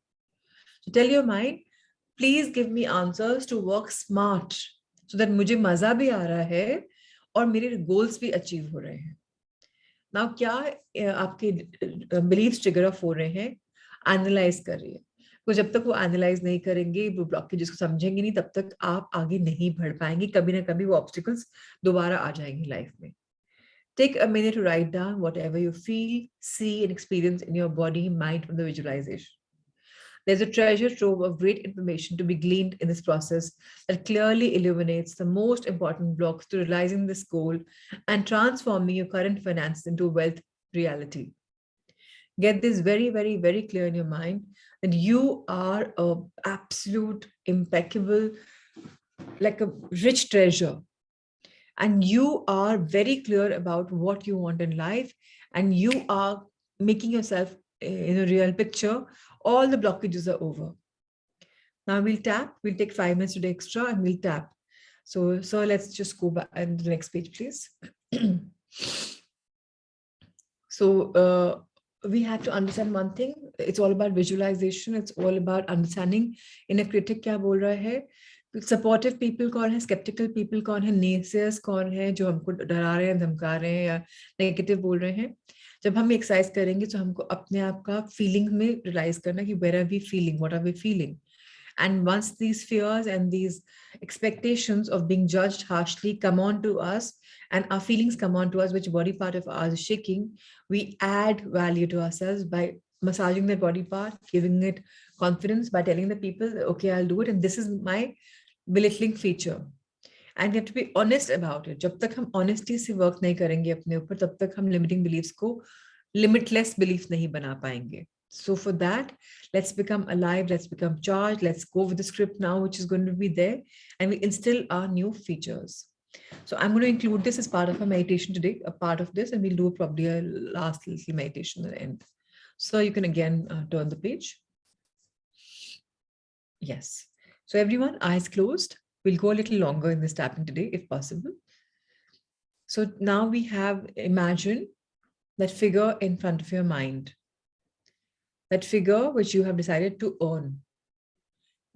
So tell your mind, please give me answers to work smart, so that मुझे मजा भी आ रहा है और मेरे गोल्स भी अचीव हो रहे हैं. Now क्या आपके बिलीव्स ट्रिगर ऑफ हो रहे हैं, एनालाइज करिए. तो जब तक वो एनालाइज नहीं करेंगे, वो ब्लॉकेजेस को समझेंगे नहीं, तब तक आप आगे नहीं बढ़ पाएंगे. कभी ना कभी वो ऑब्स्टिकल्स दोबारा आ जाएंगे लाइफ में. Take a minute to write down whatever you feel, see and experience in your body, mind from the visualization. There's a treasure trove of great information to be gleaned in this process that clearly illuminates the most important blocks to realizing this goal and transforming your current finances into a wealth reality. Get this very, very, very clear in your mind that you are an absolute impeccable, like a rich treasure. And you are very clear about what you want in life, and you are making yourself in a real picture. All the blockages are over. Now we'll tap. We'll take 5 minutes today extra and we'll tap. So let's just go back and the next page, please. So we have to understand one thing. It's all about visualization. It's all about understanding inner critic क्या बोल रहा है. Supportive people कौन है, sceptical people कौन है, naysayers कौन है जो हमको डरा रहे हैं, धमका रहे हैं या नेगेटिव बोल रहे हैं. जब हम एक्सरसाइज करेंगे तो हमको अपने आप का फीलिंग में रियलाइज करना कि where are we feeling, what are we feeling. And once these fears and these expectations of being judged harshly come on to us, and our feelings come on to us, which body part of ours is shaking, we add value to ourselves by massaging that body part, giving it confidence, by telling the people, okay, I'll do it, and this is my belittling feature. And you have to be honest about it. जब तक हम honesty से work नहीं करेंगे अपने ऊपर, तब तक हम limiting beliefs को limitless belief नहीं बना पाएंगे. So for that, let's become alive, let's become charged, let's go with the script now, which is going to be there, and we instill our new features. So I'm going to include this as part of our meditation today, a part of this, and we'll do probably a last little meditation at the end. So you can again turn the page. Yes. So everyone, eyes closed. We'll go a little longer in this tapping today, if possible. So now we have, imagine that figure in front of your mind. That figure which you have decided to earn.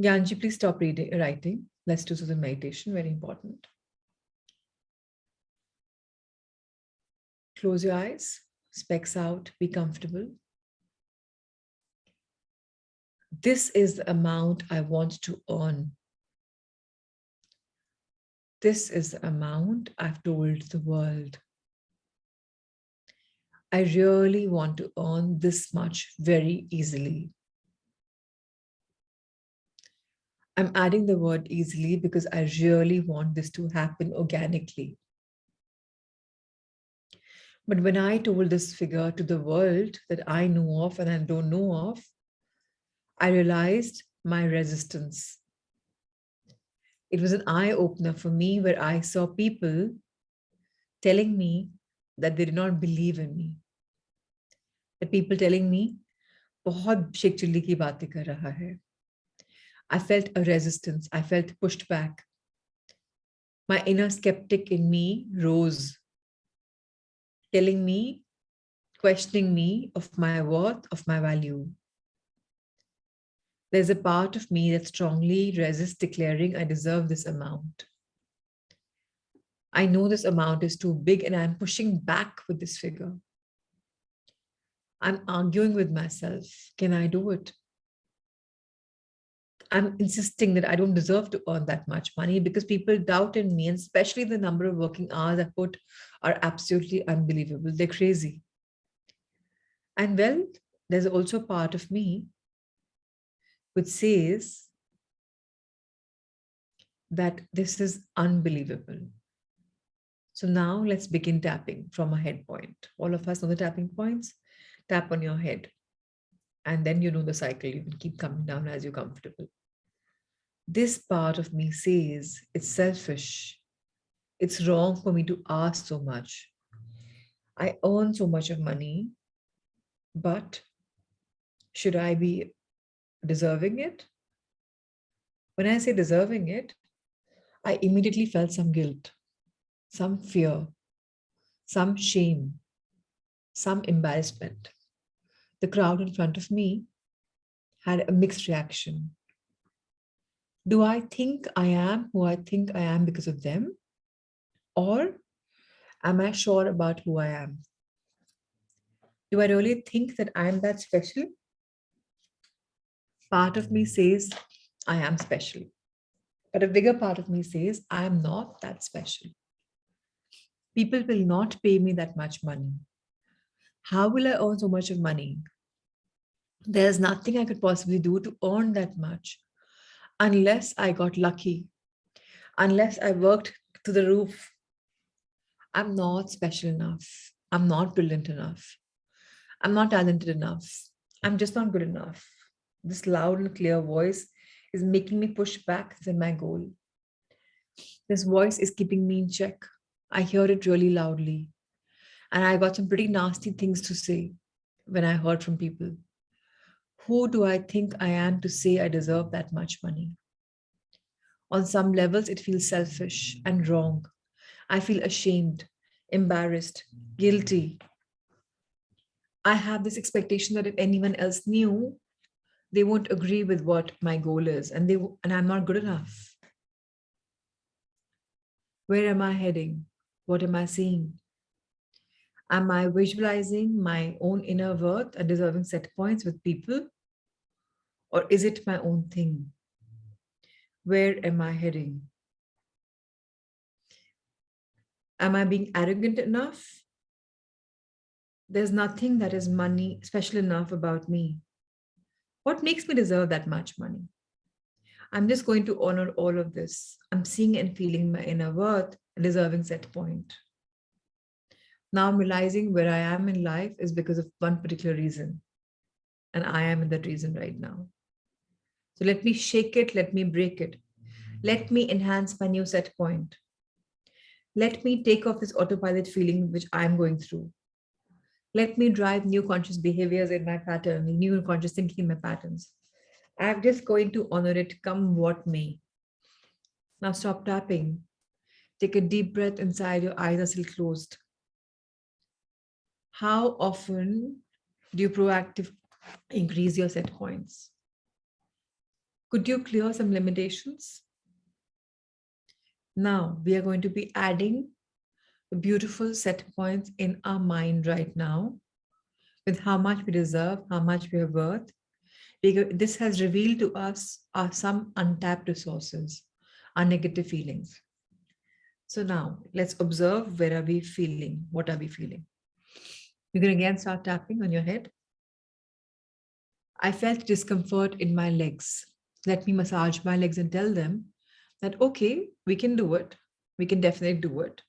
Gyanji, please stop writing. Let's do some meditation, very important. Close your eyes, specs out, be comfortable. This is the amount I want to earn. This is the amount I've told the world. I really want to earn this much very easily. I'm adding the word easily because I really want this to happen organically. But when I told this figure to the world that I know of and I don't know of, I realized my resistance. It was an eye-opener for me where I saw people telling me that they did not believe in me. The people telling me, बहुत Sheikh chilli की बातें कर रहा है. I felt a resistance. I felt pushed back. My inner skeptic in me rose, telling me, questioning me of my worth, of my value. There's a part of me that strongly resists declaring I deserve this amount. I know this amount is too big and I'm pushing back with this figure. I'm arguing with myself. Can I do it? I'm insisting that I don't deserve to earn that much money because people doubt in me, and especially the number of working hours I put are absolutely unbelievable. They're crazy. And well, there's also a part of me which says that this is unbelievable. So now let's begin tapping from a head point. All of us know the tapping points. Tap on your head. And then you know the cycle. You can keep coming down as you're comfortable. This part of me says it's selfish. It's wrong for me to ask so much. I earn so much of money, but should I be deserving it? When I say deserving it, I immediately felt some guilt, some fear, some shame, some embarrassment. The crowd in front of me had a mixed reaction. Do I think I am who I think I am because of them? Or am I sure about who I am? Do I really think that I am that special? Part of me says I am special, but a bigger part of me says I am not that special. People will not pay me that much money. How will I earn so much of money? There's nothing I could possibly do to earn that much unless I got lucky, unless I worked to the roof. I'm not special enough. I'm not brilliant enough. I'm not talented enough. I'm just not good enough. This loud and clear voice is making me push back than my goal. This voice is keeping me in check. I hear it really loudly. And I got some pretty nasty things to say when I heard from people. Who do I think I am to say I deserve that much money? On some levels, it feels selfish and wrong. I feel ashamed, embarrassed, guilty. I have this expectation that if anyone else knew, they won't agree with what my goal is, and I'm not good enough. Where am I heading? What am I seeing? Am I visualizing my own inner worth and deserving set points with people? Or is it my own thing? Where am I heading? Am I being arrogant enough? There's nothing that is money special enough about me. What makes me deserve that much money? I'm just going to honor all of this. I'm seeing and feeling my inner worth, a deserving set point. Now I'm realizing where I am in life is because of one particular reason. And I am in that reason right now. So let me shake it, let me break it. Let me enhance my new set point. Let me take off this autopilot feeling which I'm going through. Let me drive new conscious behaviors in my pattern, new conscious thinking in my patterns. I'm just going to honor it come what may. Now stop tapping. Take a deep breath inside, your eyes are still closed. How often do you proactively increase your set points? Could you clear some limitations? Now we are going to be adding the beautiful set points in our mind right now with how much we deserve, how much we are worth. Because this has revealed to us some untapped resources, our negative feelings. So now let's observe, where are we feeling? What are we feeling? You can again start tapping on your head. I felt discomfort in my legs. Let me massage my legs and tell them that, okay, we can do it. We can definitely do it.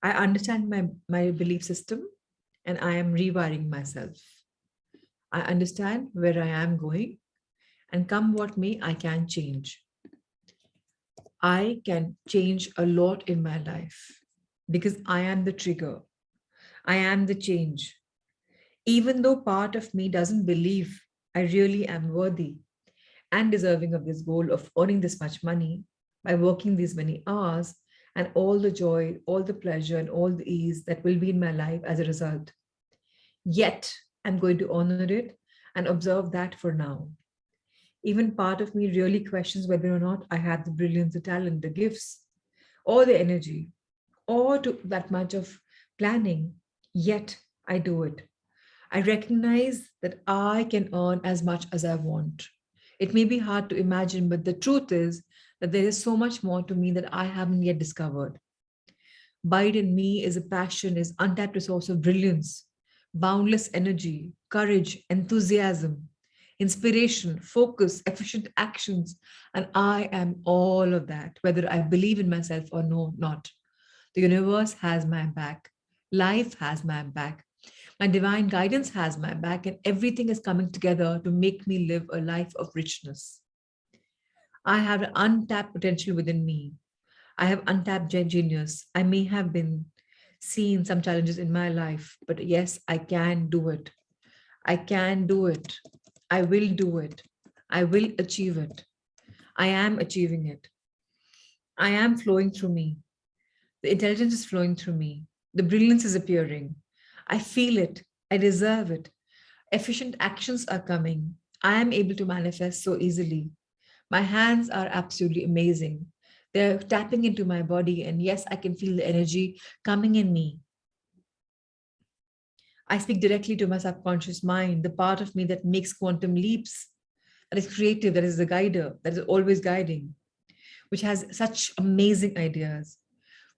I understand my belief system and I am rewiring myself. I understand where I am going, and come what may, I can change. I can change a lot in my life because I am the trigger. I am the change. Even though part of me doesn't believe I really am worthy and deserving of this goal of earning this much money by working these many hours, and all the joy, all the pleasure, and all the ease that will be in my life as a result. Yet, I'm going to honor it and observe that for now. Even part of me really questions whether or not I have the brilliance, the talent, the gifts, or the energy, or to that much of planning. Yet, I do it. I recognize that I can earn as much as I want. It may be hard to imagine, but the truth is that there is so much more to me that I haven't yet discovered. Buried in me is a passion, is untapped resource of brilliance, boundless energy, courage, enthusiasm, inspiration, focus, efficient actions. And I am all of that, whether I believe in myself or no, not. The universe has my back. Life has my back. My divine guidance has my back, and everything is coming together to make me live a life of richness. I have an untapped potential within me. I have untapped genius. I may have been seen some challenges in my life, but yes, I can do it. I can do it. I will do it. I will achieve it. I am achieving it. I am flowing through me. The intelligence is flowing through me. The brilliance is appearing. I feel it. I deserve it. Efficient actions are coming. I am able to manifest so easily. My hands are absolutely amazing. They're tapping into my body, and yes, I can feel the energy coming in me. I speak directly to my subconscious mind, the part of me that makes quantum leaps, that is creative, that is the guider, that is always guiding, which has such amazing ideas,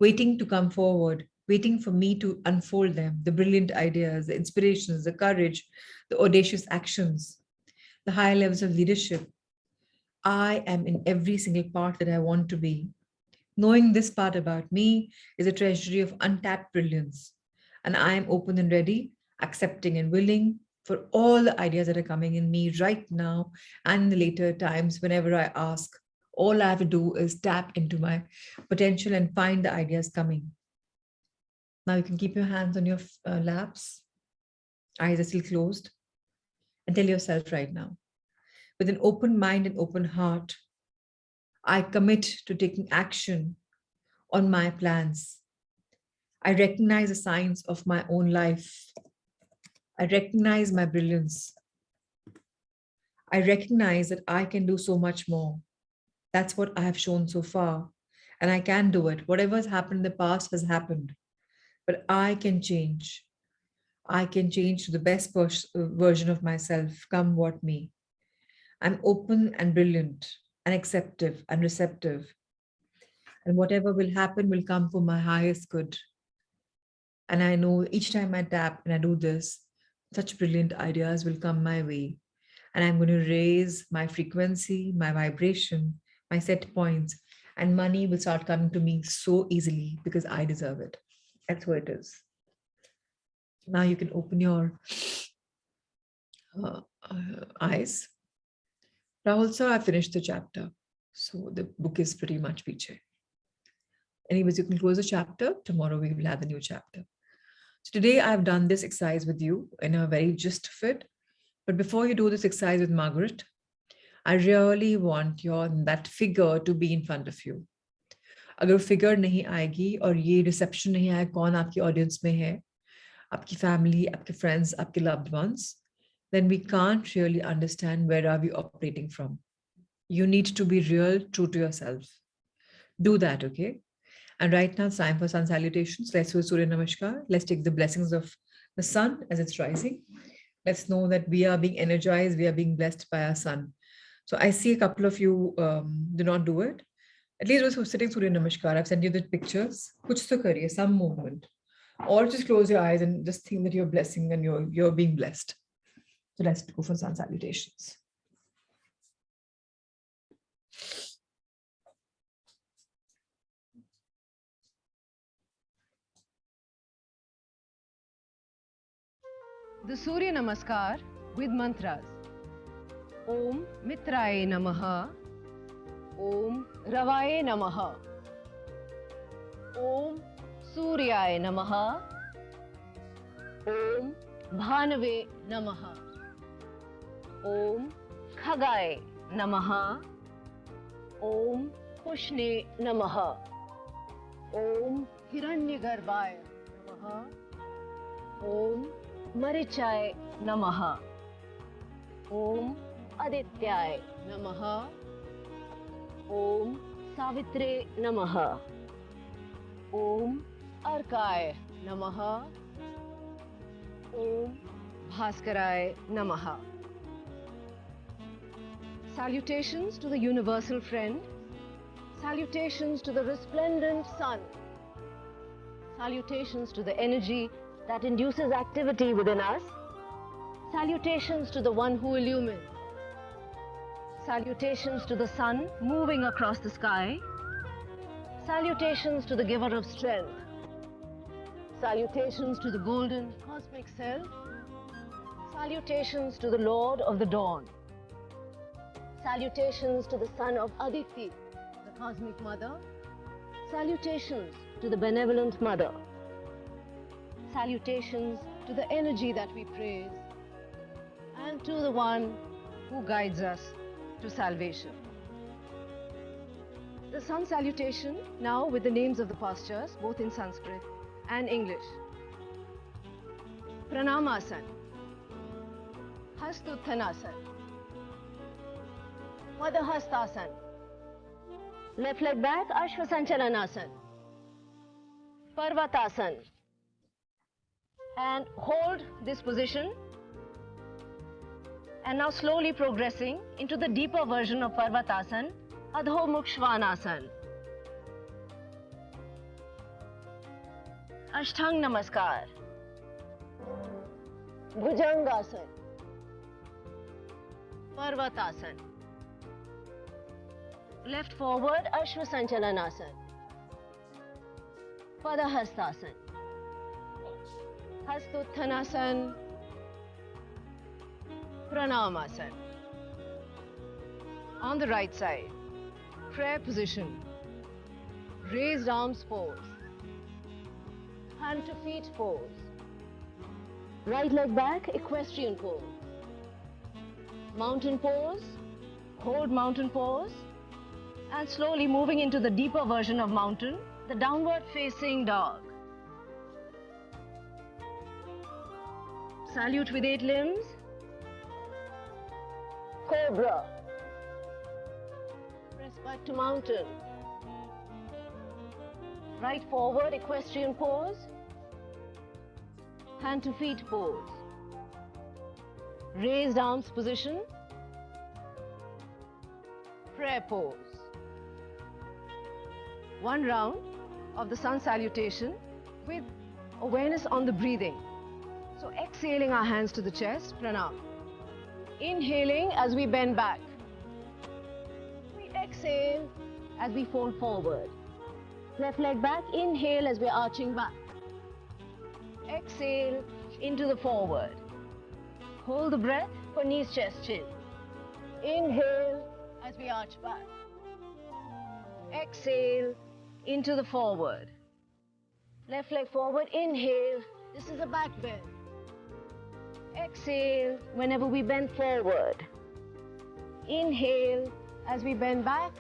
waiting to come forward, waiting for me to unfold them, the brilliant ideas, the inspirations, the courage, the audacious actions, the higher levels of leadership. I am in every single part that I want to be. Knowing this part about me is a treasury of untapped brilliance. And I am open and ready, accepting and willing for all the ideas that are coming in me right now and in the later times whenever I ask. All I have to do is tap into my potential and find the ideas coming. Now you can keep your hands on your laps, eyes are still closed, and tell yourself right now, with an open mind and open heart, I commit to taking action on my plans. I recognize the signs of my own life. I recognize my brilliance. I recognize that I can do so much more. That's what I have shown so far. And I can do it. Whatever has happened in the past has happened, but I can change. I can change to the best version of myself, come what may. I'm open and brilliant and acceptive and receptive. And whatever will happen will come for my highest good. And I know each time I tap and I do this, such brilliant ideas will come my way. And I'm going to raise my frequency, my vibration, my set points, and money will start coming to me so easily because I deserve it. That's what it is. Now you can open your eyes. Rahul sir, I finished the chapter. So the book is pretty much piche. Anyways, you can close the chapter. Tomorrow we will have the new chapter. So today I've done this exercise with you in a very just fit. But before you do this exercise with Margaret, I really want that figure to be in front of you. अगर figure नहीं आएगी और ये reception नहीं आया कौन आपकी audience में है, आपकी फैमिली, आपके फ्रेंड्स, आपके loved ones, then we can't really understand where are we operating from. You need to be real, true to yourself. Do that, okay? And right now it's time for sun salutations. Let's do Surya Namaskar. Let's take the blessings of the sun as it's rising. Let's know that we are being energized, we are being blessed by our sun. So I see a couple of you do not do it. At least those who are sitting Surya Namaskar, I've sent you the pictures. Kuch to kariye, some movement. Or just close your eyes and just think that you're blessing and you're being blessed. So let's go for sun salutations. The Surya Namaskar with mantras. Om Mitraye Namaha. Om Ravaye Namaha. Om Suryaye Namaha. Om Bhanave Namaha. Om Khagaye Namaha. Om Pushne Namaha. Om Hiranyagarbhaye Namaha. Om Marichaye Namaha. Om Adityaye Namaha. Om Savitre Namaha. Om Arkaye Namaha. Om Bhaskaraye Namaha. Salutations to the universal friend. Salutations to the resplendent sun. Salutations to the energy that induces activity within us. Salutations to the one who illumines. Salutations to the sun moving across the sky. Salutations to the giver of strength. Salutations to the golden cosmic self. Salutations to the Lord of the dawn. Salutations to the son of Aditi, the cosmic mother. Salutations to the benevolent mother. Salutations to the energy that we praise and to the one who guides us to salvation. The sun salutation now with the names of the postures both in Sanskrit and English. Pranamasan, Hastuthanasan, Madhastasan, left leg back, Ashwasanchalanasan, Parvatasan, and hold this position. And now slowly progressing into the deeper version of Parvatasan, Adho Mukh Svanasana. Ashtang Namaskar. Bhujangasana. Parvatasan. Left forward, Ashwasanchalanasana. Padahastasana. Hastuthanasan. Pranamasan. On the right side, prayer position. Raised arms pose. Hand to feet pose. Right leg back, equestrian pose. Mountain pose. Hold mountain pose. And slowly moving into the deeper version of mountain, the downward facing dog. Salute with 8 limbs. Cobra. Press back to mountain. Right forward, equestrian pose. Hand to feet pose. Raised arms position. Prayer pose. One round of the sun salutation with awareness on the breathing. So exhaling our hands to the chest, pranam. Inhaling as we bend back. We exhale as we fold forward. Left leg back, inhale as we're arching back. Exhale into the forward. Hold the breath for knees, chest, chin. Inhale as we arch back. Exhale into the forward. Left leg forward, inhale. This is a back bend. Exhale whenever we bend forward. Inhale as we bend back.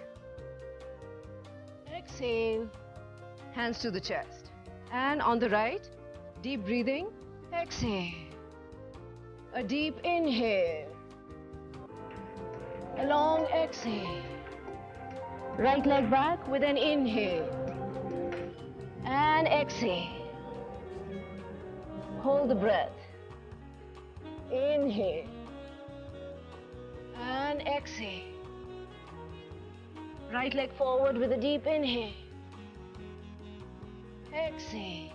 Exhale, hands to the chest. And on the right, deep breathing. Exhale. A deep inhale. A long exhale. Right leg back with an inhale. And exhale. Hold the breath. Inhale. And exhale. Right leg forward with a deep inhale. Exhale.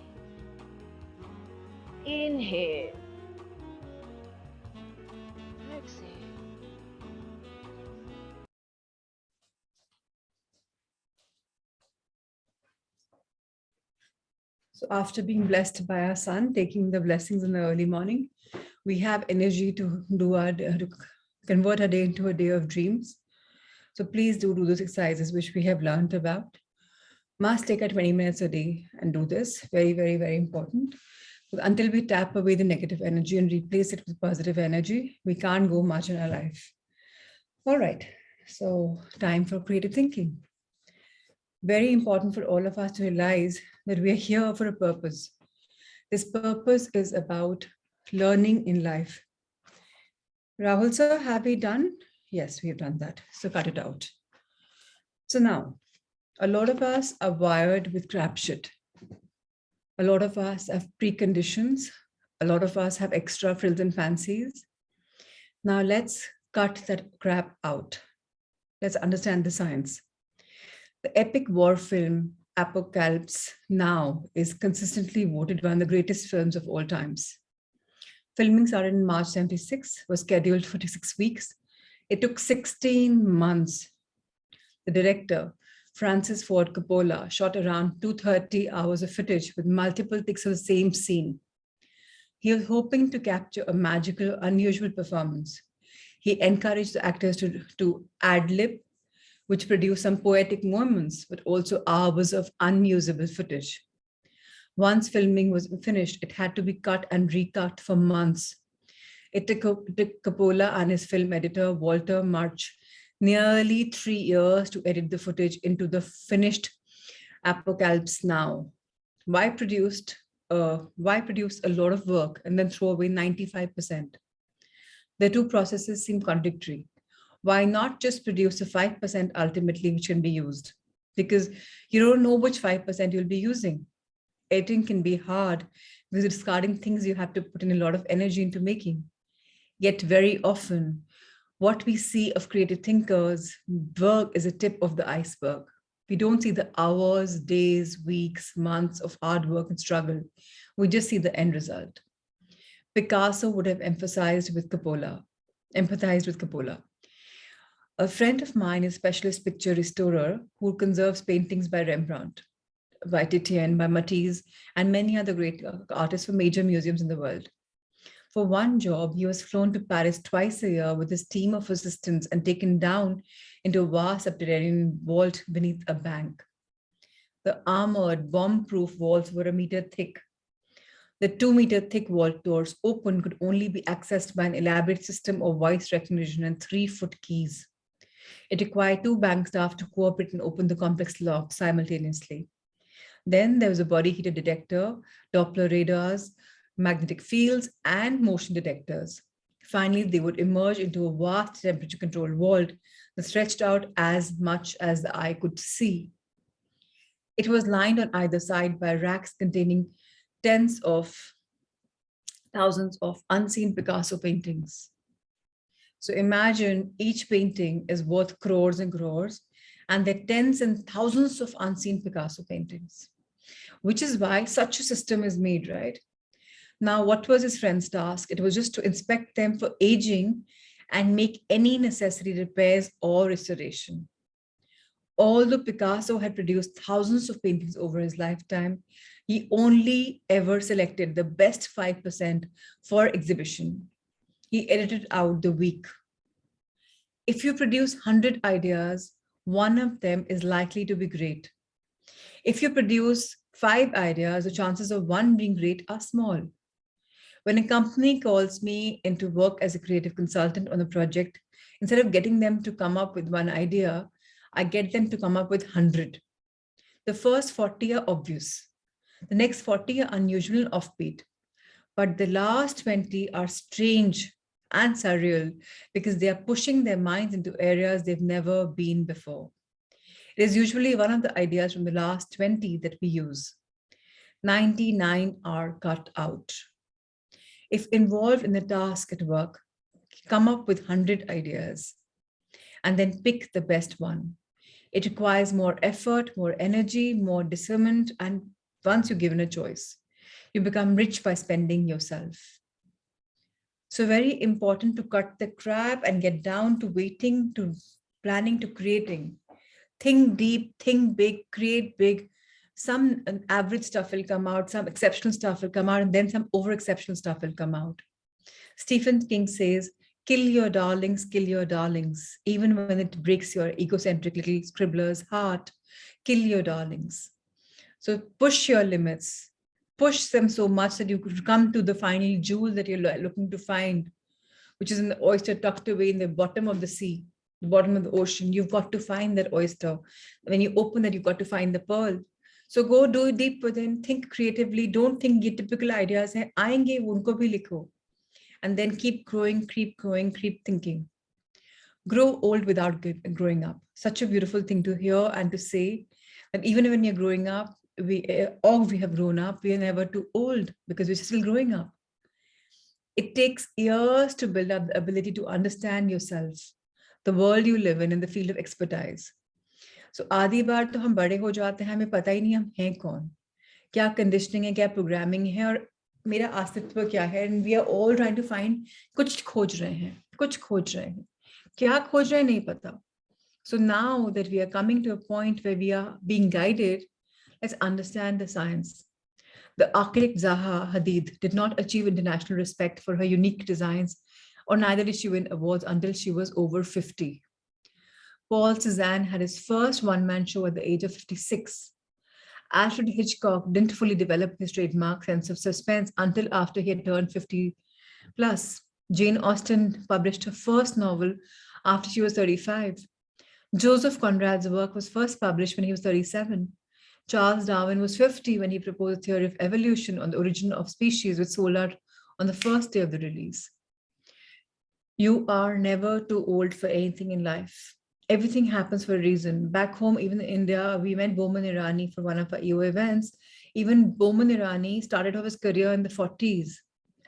Inhale. Exhale. So after being blessed by our sun, taking the blessings in the early morning, we have energy to to convert our day into a day of dreams. So please do those exercises which we have learned about. Must take 20 minutes a day and do this. Very, very, very important. Until we tap away the negative energy and replace it with positive energy, we can't go much in our life. All right. So time for creative thinking. Very important for all of us to realize that we are here for a purpose. This purpose is about learning in life. Rahul sir, have we done? Yes, we have done that. So cut it out. So now, a lot of us are wired with crap shit. A lot of us have preconditions. A lot of us have extra frills and fancies. Now let's cut that crap out. Let's understand the science. The epic war film Apocalypse Now is consistently voted one of the greatest films of all times. Filming started in March 76, was scheduled for 6 weeks. It took 16 months. The director, Francis Ford Coppola, shot around 230 hours of footage with multiple takes of the same scene. He was hoping to capture a magical, unusual performance. He encouraged the actors to ad-lib, which produced some poetic moments, but also hours of unusable footage. Once filming was finished, it had to be cut and recut for months. It took Coppola and his film editor, Walter Murch, nearly 3 years to edit the footage into the finished Apocalypse Now. Why produce a lot of work and then throw away 95%? The two processes seem contradictory. Why not just produce the 5% ultimately which can be used? Because you don't know which 5% you'll be using. Editing can be hard because it's discarding things you have to put in a lot of energy into making. Yet very often, what we see of creative thinkers' work is a tip of the iceberg. We don't see the hours, days, weeks, months of hard work and struggle. We just see the end result. Picasso would have empathized with Coppola. A friend of mine is a specialist picture restorer who conserves paintings by Rembrandt, by Titian, by Matisse, and many other great artists from major museums in the world. For one job, he was flown to Paris twice a year with his team of assistants and taken down into a vast subterranean vault beneath a bank. The armored, bomb-proof walls were a meter thick. The 2-meter thick vault doors open could only be accessed by an elaborate system of voice recognition and 3-foot keys. It required 2 bank staff to cooperate and open the complex lock simultaneously. Then there was a body heater detector, Doppler radars, magnetic fields, and motion detectors. Finally, they would emerge into a vast temperature-controlled vault that stretched out as much as the eye could see. It was lined on either side by racks containing tens of thousands of unseen Picasso paintings. So imagine each painting is worth crores and crores, and there are tens and thousands of unseen Picasso paintings, which is why such a system is made, right? Now, what was his friend's task? It was just to inspect them for aging and make any necessary repairs or restoration. Although Picasso had produced thousands of paintings over his lifetime, he only ever selected the best 5% for exhibition. He edited out the weak. If you produce 100 ideas, one of them is likely to be great. If you produce 5 ideas, the chances of one being great are small. When a company calls me in to work as a creative consultant on a project, instead of getting them to come up with one idea, I get them to come up with 100. The first 40 are obvious. The next 40 are unusual and offbeat. But the last 20 are strange and surreal because they are pushing their minds into areas they've never been before. It is usually one of the ideas from the last 20 that we use. 99 are cut out. If involved in the task at work, come up with 100 ideas and then pick the best one. It requires more effort, more energy, more discernment, and once you're given a choice, you become rich by spending yourself. So very important to cut the crap and get down to waiting, to planning, to creating. Think deep, think big, create big. Some average stuff will come out, some exceptional stuff will come out, and then some over-exceptional stuff will come out. Stephen King says, kill your darlings, even when it breaks your egocentric little scribbler's heart, kill your darlings. So push your limits, push them so much that you could come to the final jewel that you're looking to find, which is in the oyster tucked away in the bottom of the sea, the bottom of the ocean. You've got to find that oyster. When you open that, you've got to find the pearl. So go do deep within, think creatively, don't think your typical ideas hai, aayenge, unko bhi likho. And then keep growing, keep thinking. Grow old without growing up. Such a beautiful thing to hear and to say that even when you're growing up, we have grown up, we are never too old because we're still growing up. It takes years to build up the ability to understand yourself, the world you live in the field of expertise. So आधी बार तो हम बड़े हो जाते हैं, हमें पता ही नहीं हम हैं कौन, क्या कंडीशनिंग है, क्या प्रोग्रामिंग है और मेरा अस्तित्व क्या है. And we are all trying to find, कुछ खोज रहे हैं, क्या खोज रहे हैं नहीं पता. So now that we are coming to a point where we are being guided, let's understand the science. The architect Zaha Hadid did not achieve international respect for her unique designs, or neither did she win awards until she was over 50. Paul Cézanne had his first one-man show at the age of 56. Alfred Hitchcock didn't fully develop his trademark sense of suspense until after he had turned 50 plus. Jane Austen published her first novel after she was 35. Joseph Conrad's work was first published when he was 37. Charles Darwin was 50 when he proposed a theory of evolution on the origin of species, which sold out on the first day of the release. You are never too old for anything in life. Everything happens for a reason. Back home, even in India, we met Boman Irani for one of our EO events. Even Boman Irani started off his career in the 40s,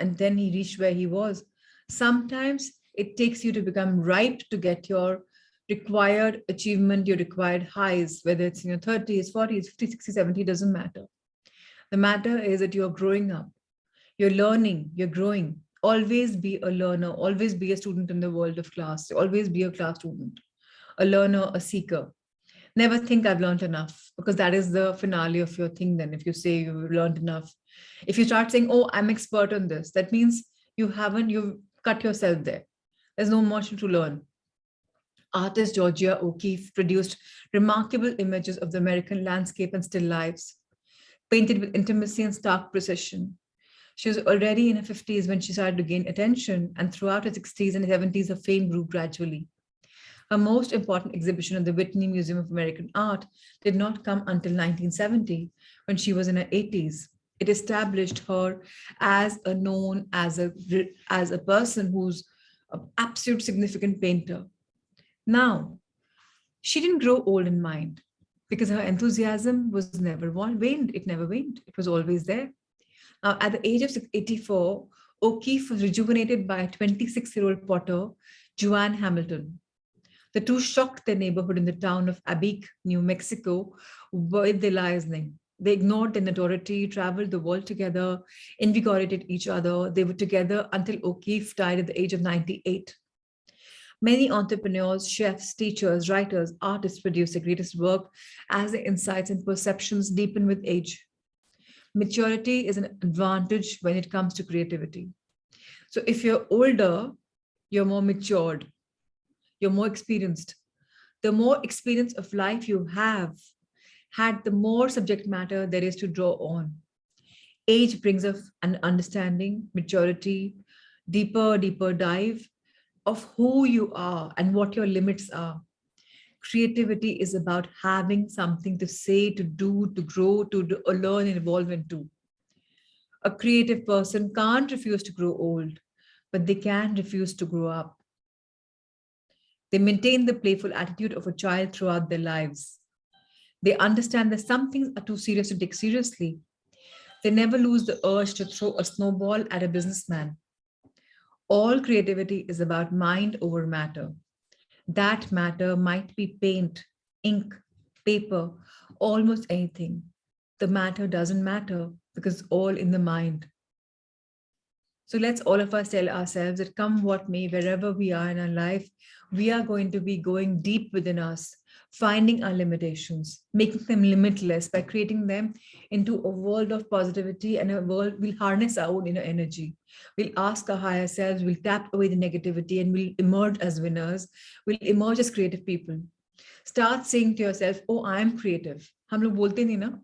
and then he reached where he was. Sometimes it takes you to become ripe to get your required achievement, your required highs, whether it's in your 30s, 40s, 50s, 60s, 70s, doesn't matter. The matter is that you're growing up, you're learning, you're growing. Always be a learner, always be a student in the world of class, always be a class student, a learner, a seeker. Never think I've learned enough, because that is the finale of your thing then. If you say you've learned enough, if you start saying, oh, I'm expert on this, that means you've cut yourself there. There's no much to learn. Artist Georgia O'Keeffe produced remarkable images of the American landscape and still lives, painted with intimacy and stark precision. She was already in her 50s when she started to gain attention, and throughout her 60s and 70s, her fame grew gradually. Her most important exhibition at the Whitney Museum of American Art did not come until 1970, when she was in her 80s. It established her as a person who's an absolute significant painter. Now, she didn't grow old in mind. because her enthusiasm was never waned. It never waned. It was always there. Now, at the age of 84, O'Keeffe was rejuvenated by a 26-year-old potter, Joanne Hamilton. The two shocked their neighborhood in the town of Abique, New Mexico, with their listening. They ignored their notoriety, traveled the world together, invigorated each other. They were together until O'Keeffe died at the age of 98. Many entrepreneurs, chefs, teachers, writers, artists produce their greatest work as their insights and perceptions deepen with age. Maturity is an advantage when it comes to creativity. So if you're older, you're more matured, you're more experienced. The more experience of life you have had, the more subject matter there is to draw on. Age brings us an understanding, maturity, deeper dive of who you are and what your limits are. Creativity is about having something to say, to do, to grow, to learn and evolve into. A creative person can't refuse to grow old, but they can refuse to grow up. They maintain the playful attitude of a child throughout their lives. They understand that some things are too serious to take seriously. They never lose the urge to throw a snowball at a businessman. All creativity is about mind over matter. That matter might be paint, ink, paper, almost anything. The matter doesn't matter because it's all in the mind. So let's all of us tell ourselves that come what may, wherever we are in our life, we are going to be going deep within us, finding our limitations, making them limitless by creating them into a world of positivity and a world we'll harness our own inner energy. We'll ask our higher selves, we'll tap away the negativity and we'll emerge as winners. We'll emerge as creative people. Start saying to yourself, oh, I'm creative. हम लोग बोलते नहीं ना,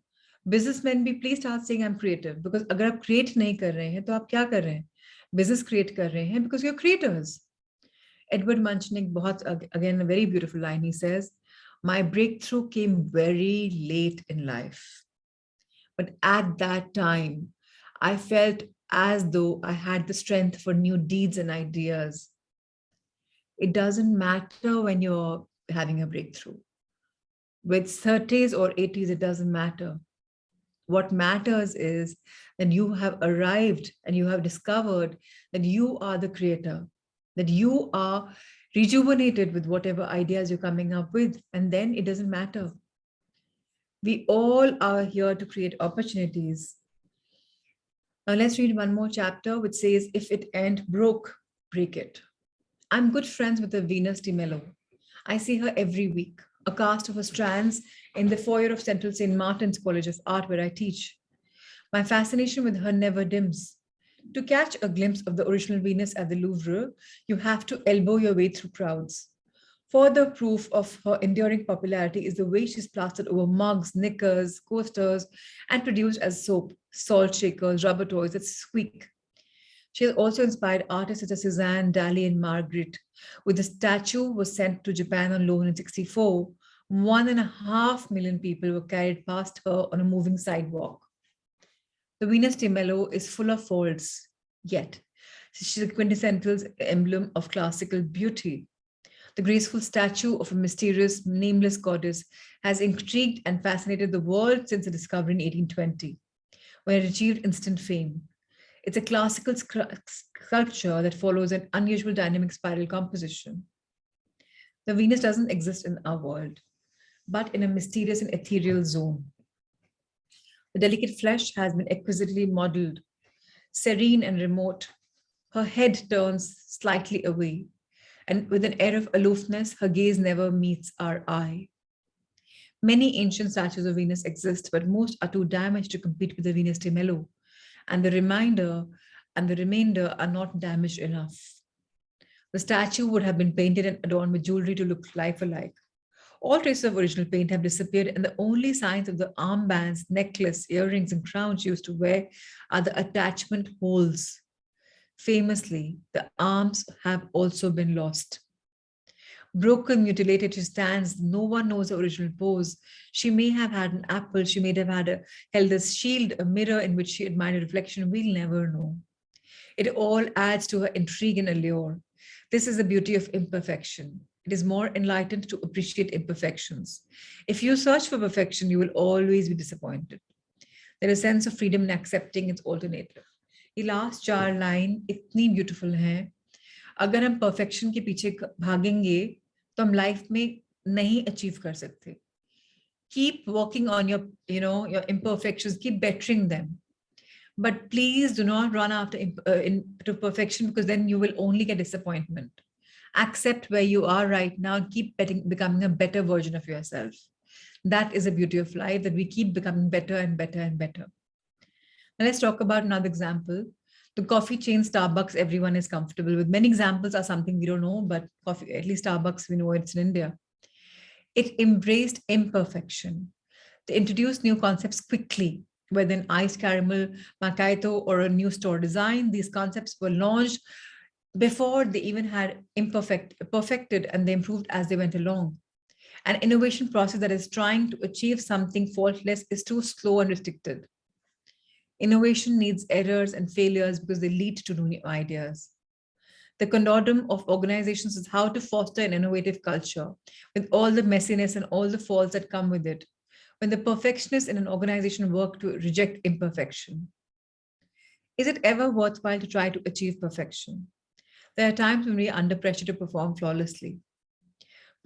businessmen भी please start saying I'm creative, because अगर आप create नहीं कर रहे हैं तो आप क्या कर रहे हैं? Business create कर रहे हैं because you're creators. Edward Munchnik, again, a very beautiful line. He says, my breakthrough came very late in life. But at that time, I felt as though I had the strength for new deeds and ideas. It doesn't matter when you're having a breakthrough. With 30s or 80s, it doesn't matter. What matters is that you have arrived and you have discovered that you are the creator, that you are rejuvenated with whatever ideas you're coming up with, and then it doesn't matter. We all are here to create opportunities. Now let's read one more chapter which says, if it ain't broke, break it. I'm good friends with the Venus de Milo. I see her every week, a cast of her strands in the foyer of Central St. Martin's College of Art where I teach. My fascination with her never dims. To catch a glimpse of the original Venus at the Louvre, you have to elbow your way through crowds. Further proof of her enduring popularity is the way she's plastered over mugs, knickers, coasters, and produced as soap, salt shakers, rubber toys that squeak. She has also inspired artists such as Cézanne, Dali, and Magritte. When the statue was sent to Japan on loan in 1964, 1.5 million people were carried past her on a moving sidewalk. The Venus de Milo is full of faults, yet she's a quintessential emblem of classical beauty. The graceful statue of a mysterious, nameless goddess has intrigued and fascinated the world since the discovery in 1820, when it achieved instant fame. It's a classical sculpture that follows an unusual dynamic spiral composition. The Venus doesn't exist in our world, but in a mysterious and ethereal zone. The delicate flesh has been exquisitely modeled, serene and remote. Her head turns slightly away, and with an air of aloofness, her gaze never meets our eye. Many ancient statues of Venus exist, but most are too damaged to compete with the Venus de Milo, and the remainder are not damaged enough. The statue would have been painted and adorned with jewelry to look life-alike. All traces of original paint have disappeared, and the only signs of the armbands, necklace, earrings, and crowns she used to wear are the attachment holes. Famously, the arms have also been lost. Broken, mutilated, she stands. No one knows her original pose. She may have had an apple. She may have held a shield, a mirror in which she admired a reflection. We'll never know. It all adds to her intrigue and allure. This is the beauty of imperfection. It is more enlightened to appreciate imperfections. If you search for perfection, you will always be disappointed. There is a sense of freedom in accepting its alternative. ये last 4 line इतनी beautiful हैं. अगर हम perfection के पीछे भागेंगे तो हम लाइफ में नहीं अचीव कर सकते. Keep working on your, your imperfections, keep bettering them. But please do not run after to perfection, because then you will only get disappointment. Accept where you are right now and keep becoming a better version of yourself. That is the beauty of life, that we keep becoming better and better and better. Now let's talk about another example. The coffee chain Starbucks, everyone is comfortable with. Many examples are something we don't know, but coffee, at least Starbucks, we know it's in India. It embraced imperfection. They introduced new concepts quickly, whether an iced caramel macchiato or a new store design. These concepts were launched before they even had perfected, and they improved as they went along. An innovation process that is trying to achieve something faultless is too slow and restricted. Innovation needs errors and failures because they lead to new ideas. The conundrum of organizations is how to foster an innovative culture with all the messiness and all the faults that come with it, when the perfectionists in an organization work to reject imperfection. Is it ever worthwhile to try to achieve perfection? There are times when we are under pressure to perform flawlessly.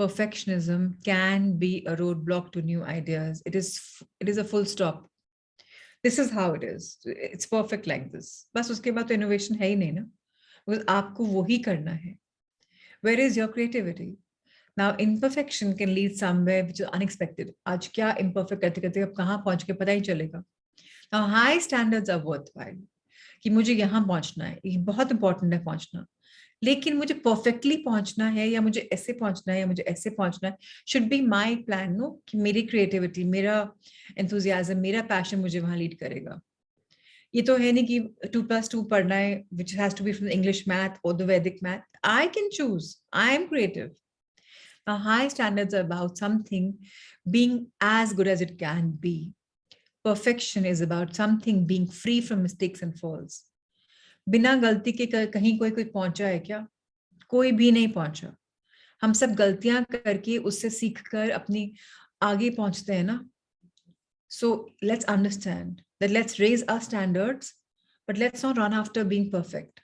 Perfectionism can be a roadblock to new ideas. It is a full stop. This is how it is. It's perfect like this. बस उसके बाद तो innovation है ही नहीं ना, because आपको वही करना है. Where is your creativity? Now, imperfection can lead somewhere which is unexpected. आज क्या imperfect करते करते अब कहाँ पहुँच के पता ही चलेगा. Now, high standards are worthwhile. कि मुझे यहाँ पहुँचना है, ये बहुत important है पहुँचना. लेकिन मुझे perfectly पहुँचना है, या मुझे ऐसे पहुँचना है, या मुझे ऐसे पहुँचना है, should be my plan, no? कि मेरी creativity, मेरा enthusiasm, मेरा passion मुझे वहाँ lead करेगा. ये तो है नहीं कि 2+2 पढ़ना है, which has to be from the English math or the Vedic math. I can choose. I am creative. Now, high standards are about something being as good as it can be. Perfection is about something being free from mistakes and faults. बिना गलती के कहीं कोई पहुंचा है क्या? कोई भी नहीं पहुंचा. हम सब गलतियां करके उससे सीखकर अपनी आगे पहुंचते हैं ना. So let's understand that let's raise our standards, but let's not run after being perfect.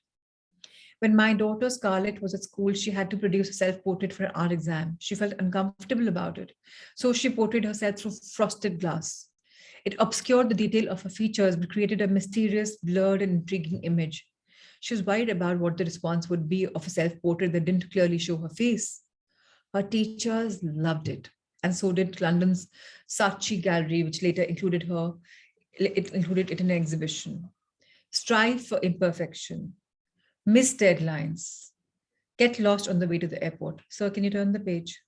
When my daughter Scarlett was at school, she had to produce a self-portrait for an art exam. She felt uncomfortable about it. So she portrayed herself through frosted glass. It obscured the detail of her features, but created a mysterious, blurred, and intriguing image. She was worried about what the response would be of a self-portrait that didn't clearly show her face. Her teachers loved it, and so did London's Saatchi Gallery, which later included it in an exhibition. Strive for imperfection. Miss deadlines. Get lost on the way to the airport. Sir, can you turn the page?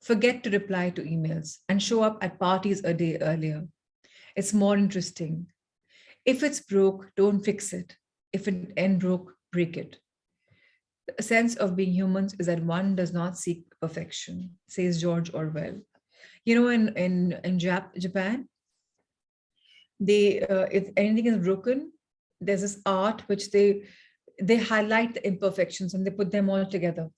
Forget to reply to emails and show up at parties a day earlier. It's more interesting. If it's broke, don't fix it. If it ain't broke, break it. The sense of being humans is that one does not seek perfection, says George Orwell. You know, in Japan, if anything is broken, there's this art which they highlight the imperfections and they put them all together.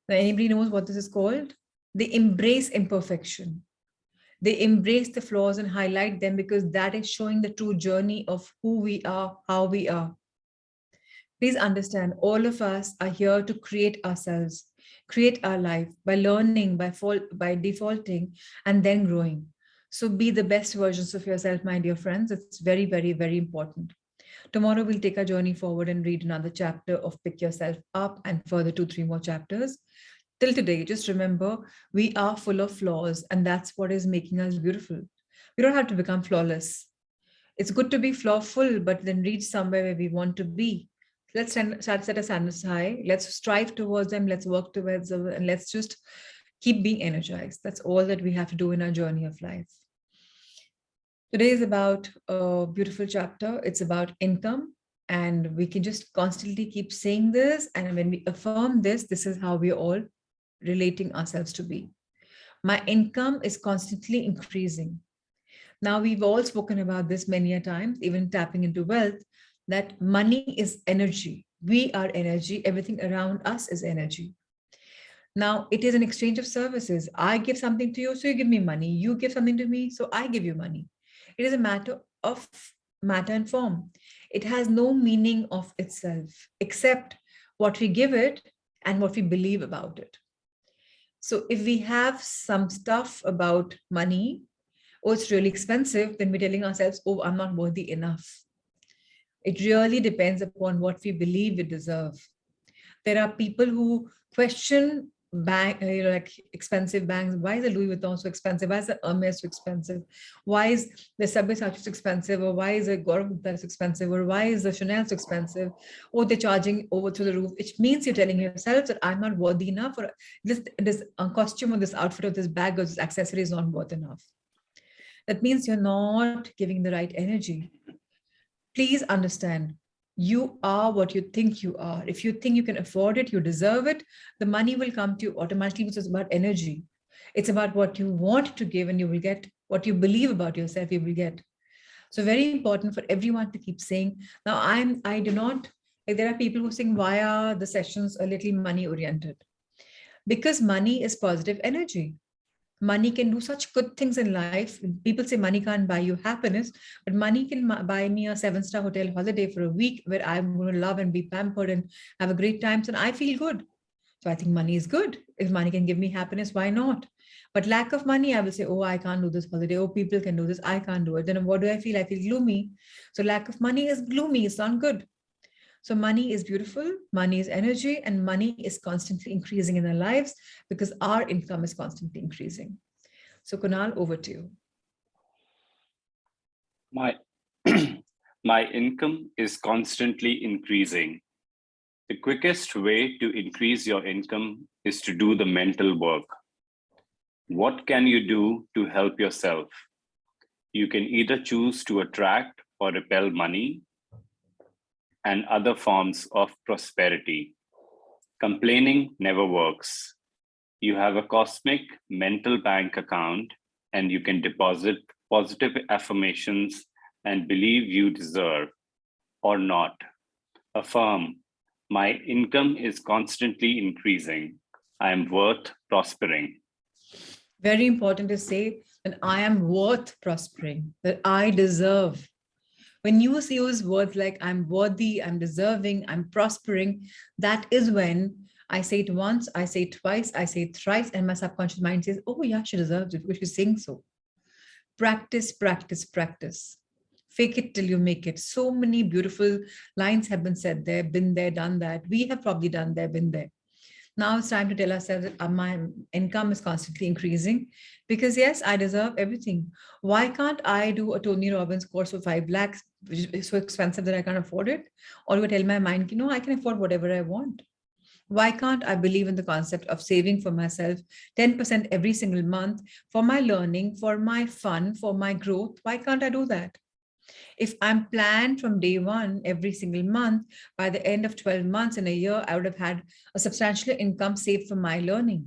Now, anybody knows what this is called? They embrace imperfection. They embrace the flaws and highlight them, because that is showing the true journey of who we are, how we are. Please understand, all of us are here to create ourselves, create our life by learning, by defaulting, and then growing. So be the best versions of yourself, my dear friends. It's very, very, very important. Tomorrow, we'll take a journey forward and read another chapter of Pick Yourself Up, and further 2-3 more chapters. Till today, just remember, we are full of flaws, and that's what is making us beautiful. We don't have to become flawless. It's good to be flawful, but then reach somewhere where we want to be. Let's set our standards high. Let's strive towards them. Let's work towards them, and let's just keep being energized. That's all that we have to do in our journey of life. Today is about a beautiful chapter. It's about income, and we can just constantly keep saying this. And when we affirm this, this is how we're all relating ourselves to be. My income is constantly increasing. Now, we've all spoken about this many a times, even tapping into wealth, that money is energy. We are energy. Everything around us is energy. Now it is an exchange of services. I give something to you, so you give me money. You give something to me, so I give you money. It is a matter of matter and form. It has no meaning of itself except what we give it and what we believe about it. So if we have some stuff about money, oh, it's really expensive, then we're telling ourselves, oh, I'm not worthy enough. It really depends upon what we believe we deserve. There are people who question like expensive banks. Why is the Louis Vuitton so expensive? Why is the Hermes so expensive? Why is the Sabyasachi so expensive? Or why is the Gaurav Gupta so expensive? Or why is the Chanel so expensive? Or they're charging over through the roof, which means you're telling yourself that I'm not worthy enough, or this costume or this outfit or this bag or this accessory is not worth enough. That means you're not giving the right energy. Please understand, you are what you think you are. If you think you can afford it, you deserve it, the money will come to you automatically, which is about energy. It's about what you want to give and you will get. What you believe about yourself, you will get. So very important for everyone to keep saying. Now I do not, like there are people who saying, why are the sessions a little money oriented? Because money is positive energy. Money can do such good things in life. People say money can't buy you happiness, but money can buy me a 7-star hotel holiday for a week where I'm going to love and be pampered and have a great time. And I feel good. So I think money is good. If money can give me happiness, why not? But lack of money, I will say, oh, I can't do this holiday. Oh, people can do this. I can't do it. Then what do I feel? I feel gloomy. So lack of money is gloomy. It's not good. So money is beautiful, money is energy, and money is constantly increasing in our lives because our income is constantly increasing. So Kunal, over to you. My, my income is constantly increasing. The quickest way to increase your income is to do the mental work. What can you do to help yourself? You can either choose to attract or repel money and other forms of prosperity. Complaining never works. You have a cosmic mental bank account and you can deposit positive affirmations and believe you deserve or not. Affirm, my income is constantly increasing. I am worth prospering. Very important to say that I am worth prospering, that I deserve. When you use words like I'm worthy, I'm deserving, I'm prospering, that is when I say it once, I say it twice, I say it thrice, and my subconscious mind says, oh yeah, she deserves it because she's saying so. Practice, practice, practice. Fake it till you make it. So many beautiful lines have been said there, been there, done that. We have probably done there, been there. Now it's time to tell ourselves that my income is constantly increasing because yes, I deserve everything. Why can't I do a Tony Robbins course for 5 lakhs, which is so expensive that I can't afford it? Or you tell my mind, no, I can afford whatever I want. Why can't I believe in the concept of saving for myself 10% every single month for my learning, for my fun, for my growth? Why can't I do that? If I'm planned from day one, every single month, by the end of 12 months in a year, I would have had a substantial income saved for my learning.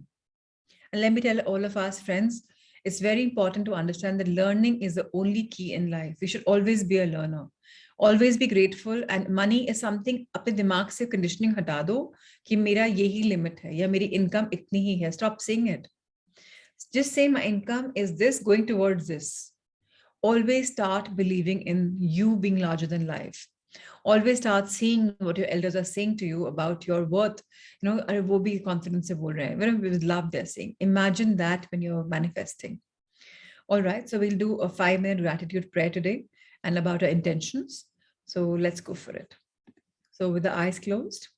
And let me tell all of us, friends, it's very important to understand that learning is the only key in life. We should always be a learner. Always be grateful, and money is something अपने दिमाग से conditioning हटा दो कि मेरा यही limit है या मेरी income इतनी ही है. Stop saying it. Just say my income is this going towards this. Always start believing in you being larger than life. Always start seeing what your elders are saying to you about your worth. You know, अरे वो भी confidence से बोल रहे हैं. With love they're saying. Imagine that when you're manifesting. All right, so we'll do a 5-minute gratitude prayer today and about our intentions. So let's go for it. So with the eyes closed,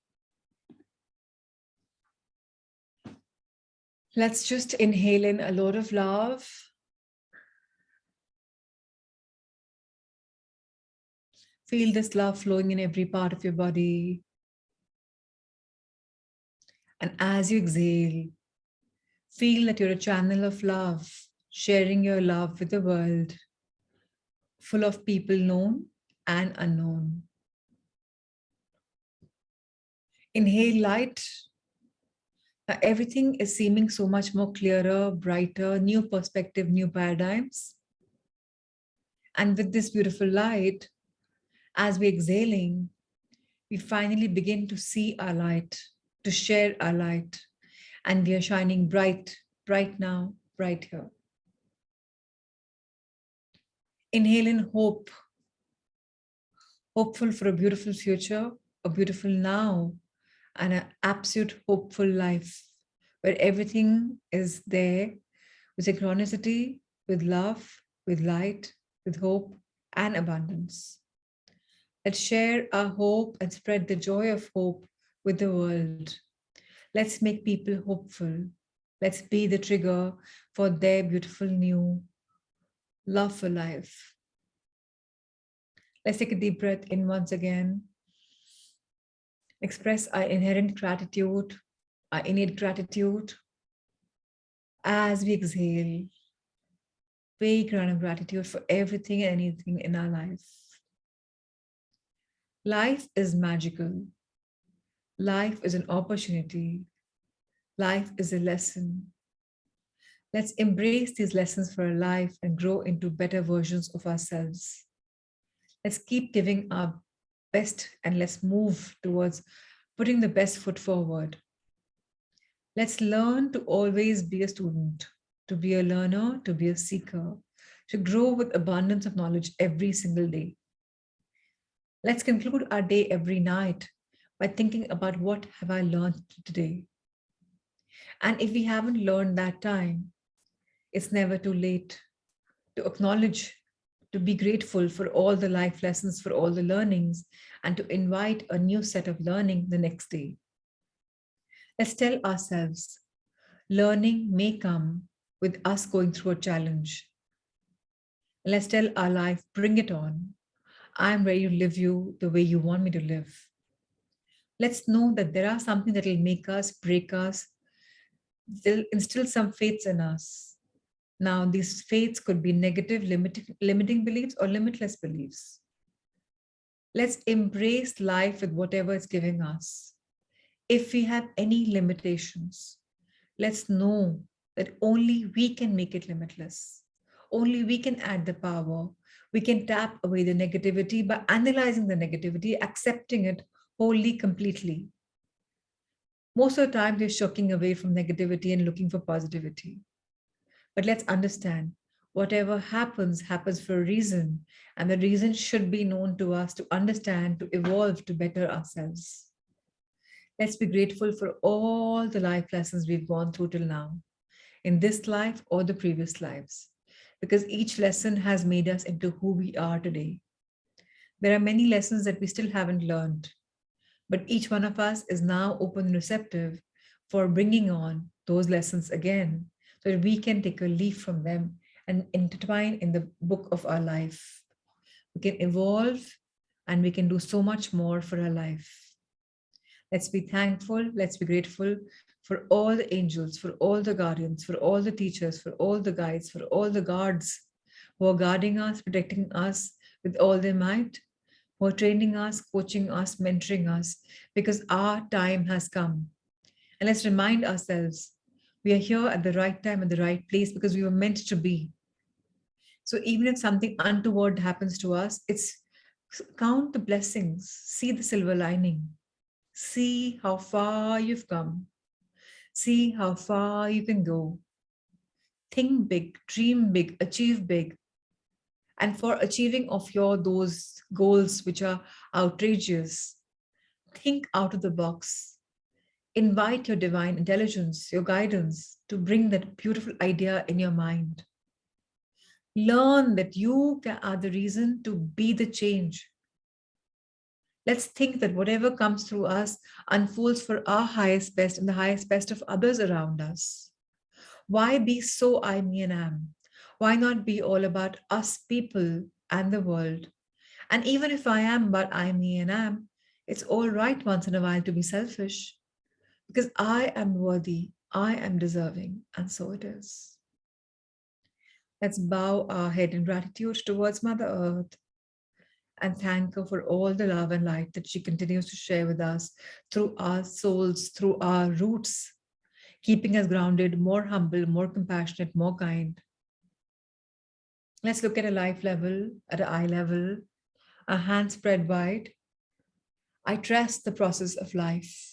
let's just inhale in a lot of love. Feel this love flowing in every part of your body. And as you exhale, feel that you're a channel of love, sharing your love with the world, full of people known and unknown. Inhale light. Now everything is seeming so much more clearer, brighter, new perspective, new paradigms. And with this beautiful light, as we're exhaling, we finally begin to see our light, to share our light. And we are shining bright, bright now, bright here. Inhale in hope, hopeful for a beautiful future, a beautiful now, and an absolute hopeful life where everything is there with synchronicity, with love, with light, with hope and abundance. Let's share our hope and spread the joy of hope with the world. Let's make people hopeful. Let's be the trigger for their beautiful new love for life. Let's take a deep breath in once again. Express our inherent gratitude, our innate gratitude. As we exhale, big round of gratitude for everything and anything in our life. Life is magical. Life is an opportunity. Life is a lesson. Let's embrace these lessons for our life and grow into better versions of ourselves. Let's keep giving our best and let's move towards putting the best foot forward. Let's learn to always be a student, to be a learner, to be a seeker, to grow with abundance of knowledge every single day. Let's conclude our day every night by thinking about what have I learned today. And if we haven't learned that time, it's never too late to acknowledge, to be grateful for all the life lessons, for all the learnings, and to invite a new set of learning the next day. Let's tell ourselves, learning may come with us going through a challenge. Let's tell our life, bring it on. I'm ready to live you the way you want me to live. Let's know that there are something that will make us, break us, they'll instill some faiths in us. Now, these faiths could be negative, limiting beliefs or limitless beliefs. Let's embrace life with whatever it's giving us. If we have any limitations, let's know that only we can make it limitless. Only we can add the power. We can tap away the negativity by analyzing the negativity, accepting it wholly, completely. Most of the time, we're shocking away from negativity and looking for positivity. But let's understand, whatever happens, happens for a reason. And the reason should be known to us to understand, to evolve, to better ourselves. Let's be grateful for all the life lessons we've gone through till now, in this life or the previous lives, because each lesson has made us into who we are today. There are many lessons that we still haven't learned, but each one of us is now open and receptive for bringing on those lessons again, so that we can take a leaf from them and intertwine in the book of our life. We can evolve and we can do so much more for our life. Let's be thankful, let's be grateful for all the angels, for all the guardians, for all the teachers, for all the guides, for all the guards who are guarding us, protecting us with all their might, who are training us, coaching us, mentoring us, because our time has come. And let's remind ourselves, we are here at the right time and the right place because we were meant to be. So even if something untoward happens to us, it's count the blessings, see the silver lining, see how far you've come, see how far you can go. Think big, dream big, achieve big. And for achieving of those goals which are outrageous, think out of the box. Invite your divine intelligence, your guidance to bring that beautiful idea in your mind. Learn that you are the reason to be the change. Let's think that whatever comes through us unfolds for our highest best and the highest best of others around us. Why be so I, me, and am? Why not be all about us people and the world? And even if I am about I, me, and am, it's all right once in a while to be selfish, because I am worthy, I am deserving, and so it is. Let's bow our head in gratitude towards Mother Earth and thank her for all the love and light that she continues to share with us through our souls, through our roots, keeping us grounded, more humble, more compassionate, more kind. Let's look at a life level, at an eye level, our hands spread wide. I trust the process of life.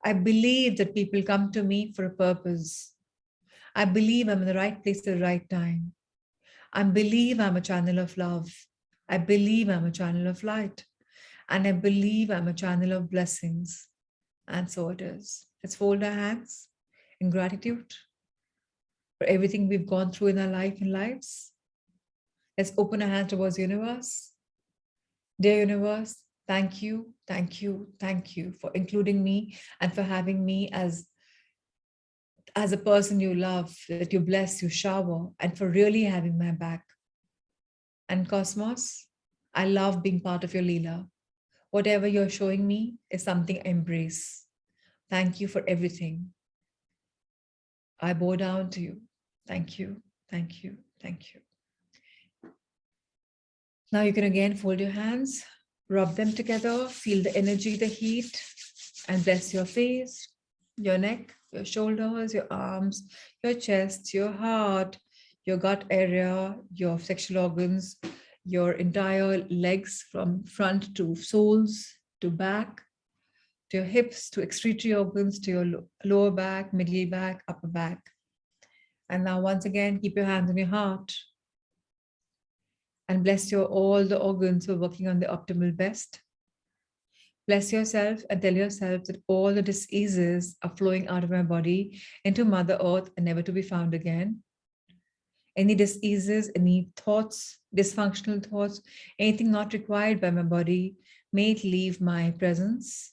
I believe that people come to me for a purpose. I believe I'm in the right place at the right time. I believe I'm a channel of love. I believe I'm a channel of light. And I believe I'm a channel of blessings. And so it is. Let's fold our hands in gratitude for everything we've gone through in our life and lives. Let's open our hands towards the universe. Dear universe, thank you, thank you, thank you for including me and for having me as a person you love, that you bless, you shower, and for really having my back. And Cosmos, I love being part of your Leela. Whatever you're showing me is something I embrace. Thank you for everything. I bow down to you. Thank you, thank you, thank you. Now you can again fold your hands, rub them together, feel the energy, the heat, and bless your face, your neck, your shoulders, your arms, your chest, your heart, your gut area, your sexual organs, your entire legs from front to soles to back, to your hips, to excretory organs, to your lower back, middle back, upper back. And now once again, keep your hands on your heart and bless all the organs who are working on the optimal best. Bless yourself and tell yourself that all the diseases are flowing out of my body into Mother Earth and never to be found again. Any diseases, any thoughts, dysfunctional thoughts, anything not required by my body, may it leave my presence.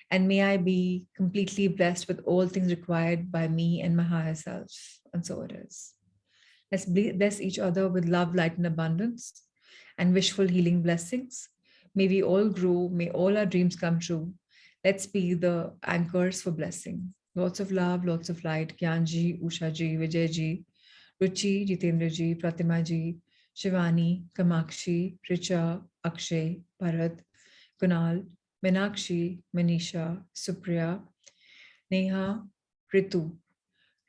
And may I be completely blessed with all things required by me and my higher self. And so it is. Let's bless each other with love, light, and abundance and wishful healing blessings. May we all grow. May all our dreams come true. Let's be the anchors for blessing. Lots of love, lots of light. Gyanji, Ushaji, Vijayji, Ruchi, Jitendraji, Pratimaji, Shivani, Kamakshi, Richa, Akshay, Bharat, Kunal, Meenakshi, Manisha, Supriya, Neha, Ritu,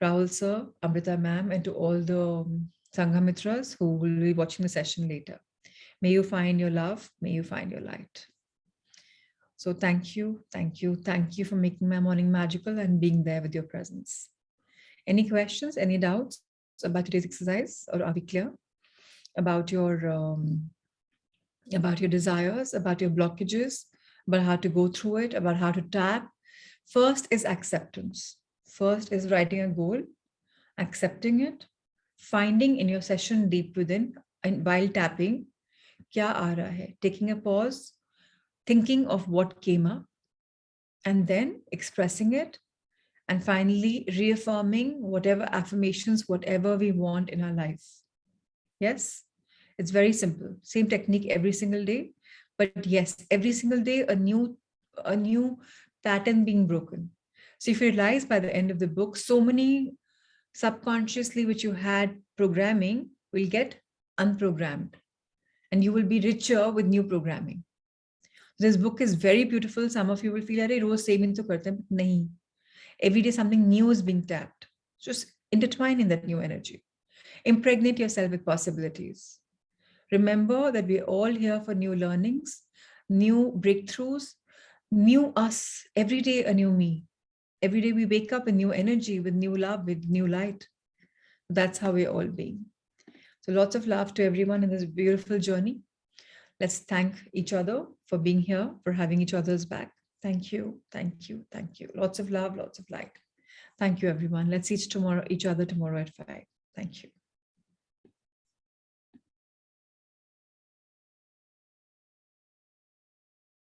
Rahul sir, Amrita ma'am, and to all the Sanghamitras who will be watching the session later. May you find your love, may you find your light. So thank you, thank you, thank you for making my morning magical and being there with your presence. Any questions, any doubts about today's exercise, or are we clear about your desires, about your blockages, about how to go through it, about how to tap? First is acceptance. First is writing a goal, accepting it, finding in your session deep within, and while tapping, kya aa raha hai? Taking a pause, thinking of what came up, and then expressing it, and finally reaffirming whatever affirmations, whatever we want in our life. Yes, it's very simple. Same technique every single day, but yes, every single day a new pattern being broken. So if you realize by the end of the book, so many subconsciously which you had programming will get unprogrammed, and you will be richer with new programming. This book is very beautiful. Some of you will feel, "Arey, roz same to karte hain." Nahi. Every day something new is being tapped. Just intertwine in that new energy. Impregnate yourself with possibilities. Remember that we're all here for new learnings, new breakthroughs, new us. Every day a new me. Every day we wake up with new energy, with new love, with new light. That's how we're all being. So lots of love to everyone in this beautiful journey. Let's thank each other for being here, for having each other's back. Thank you, thank you, thank you. Lots of love, lots of light. Thank you, everyone. Let's see each other tomorrow at 5. Thank you.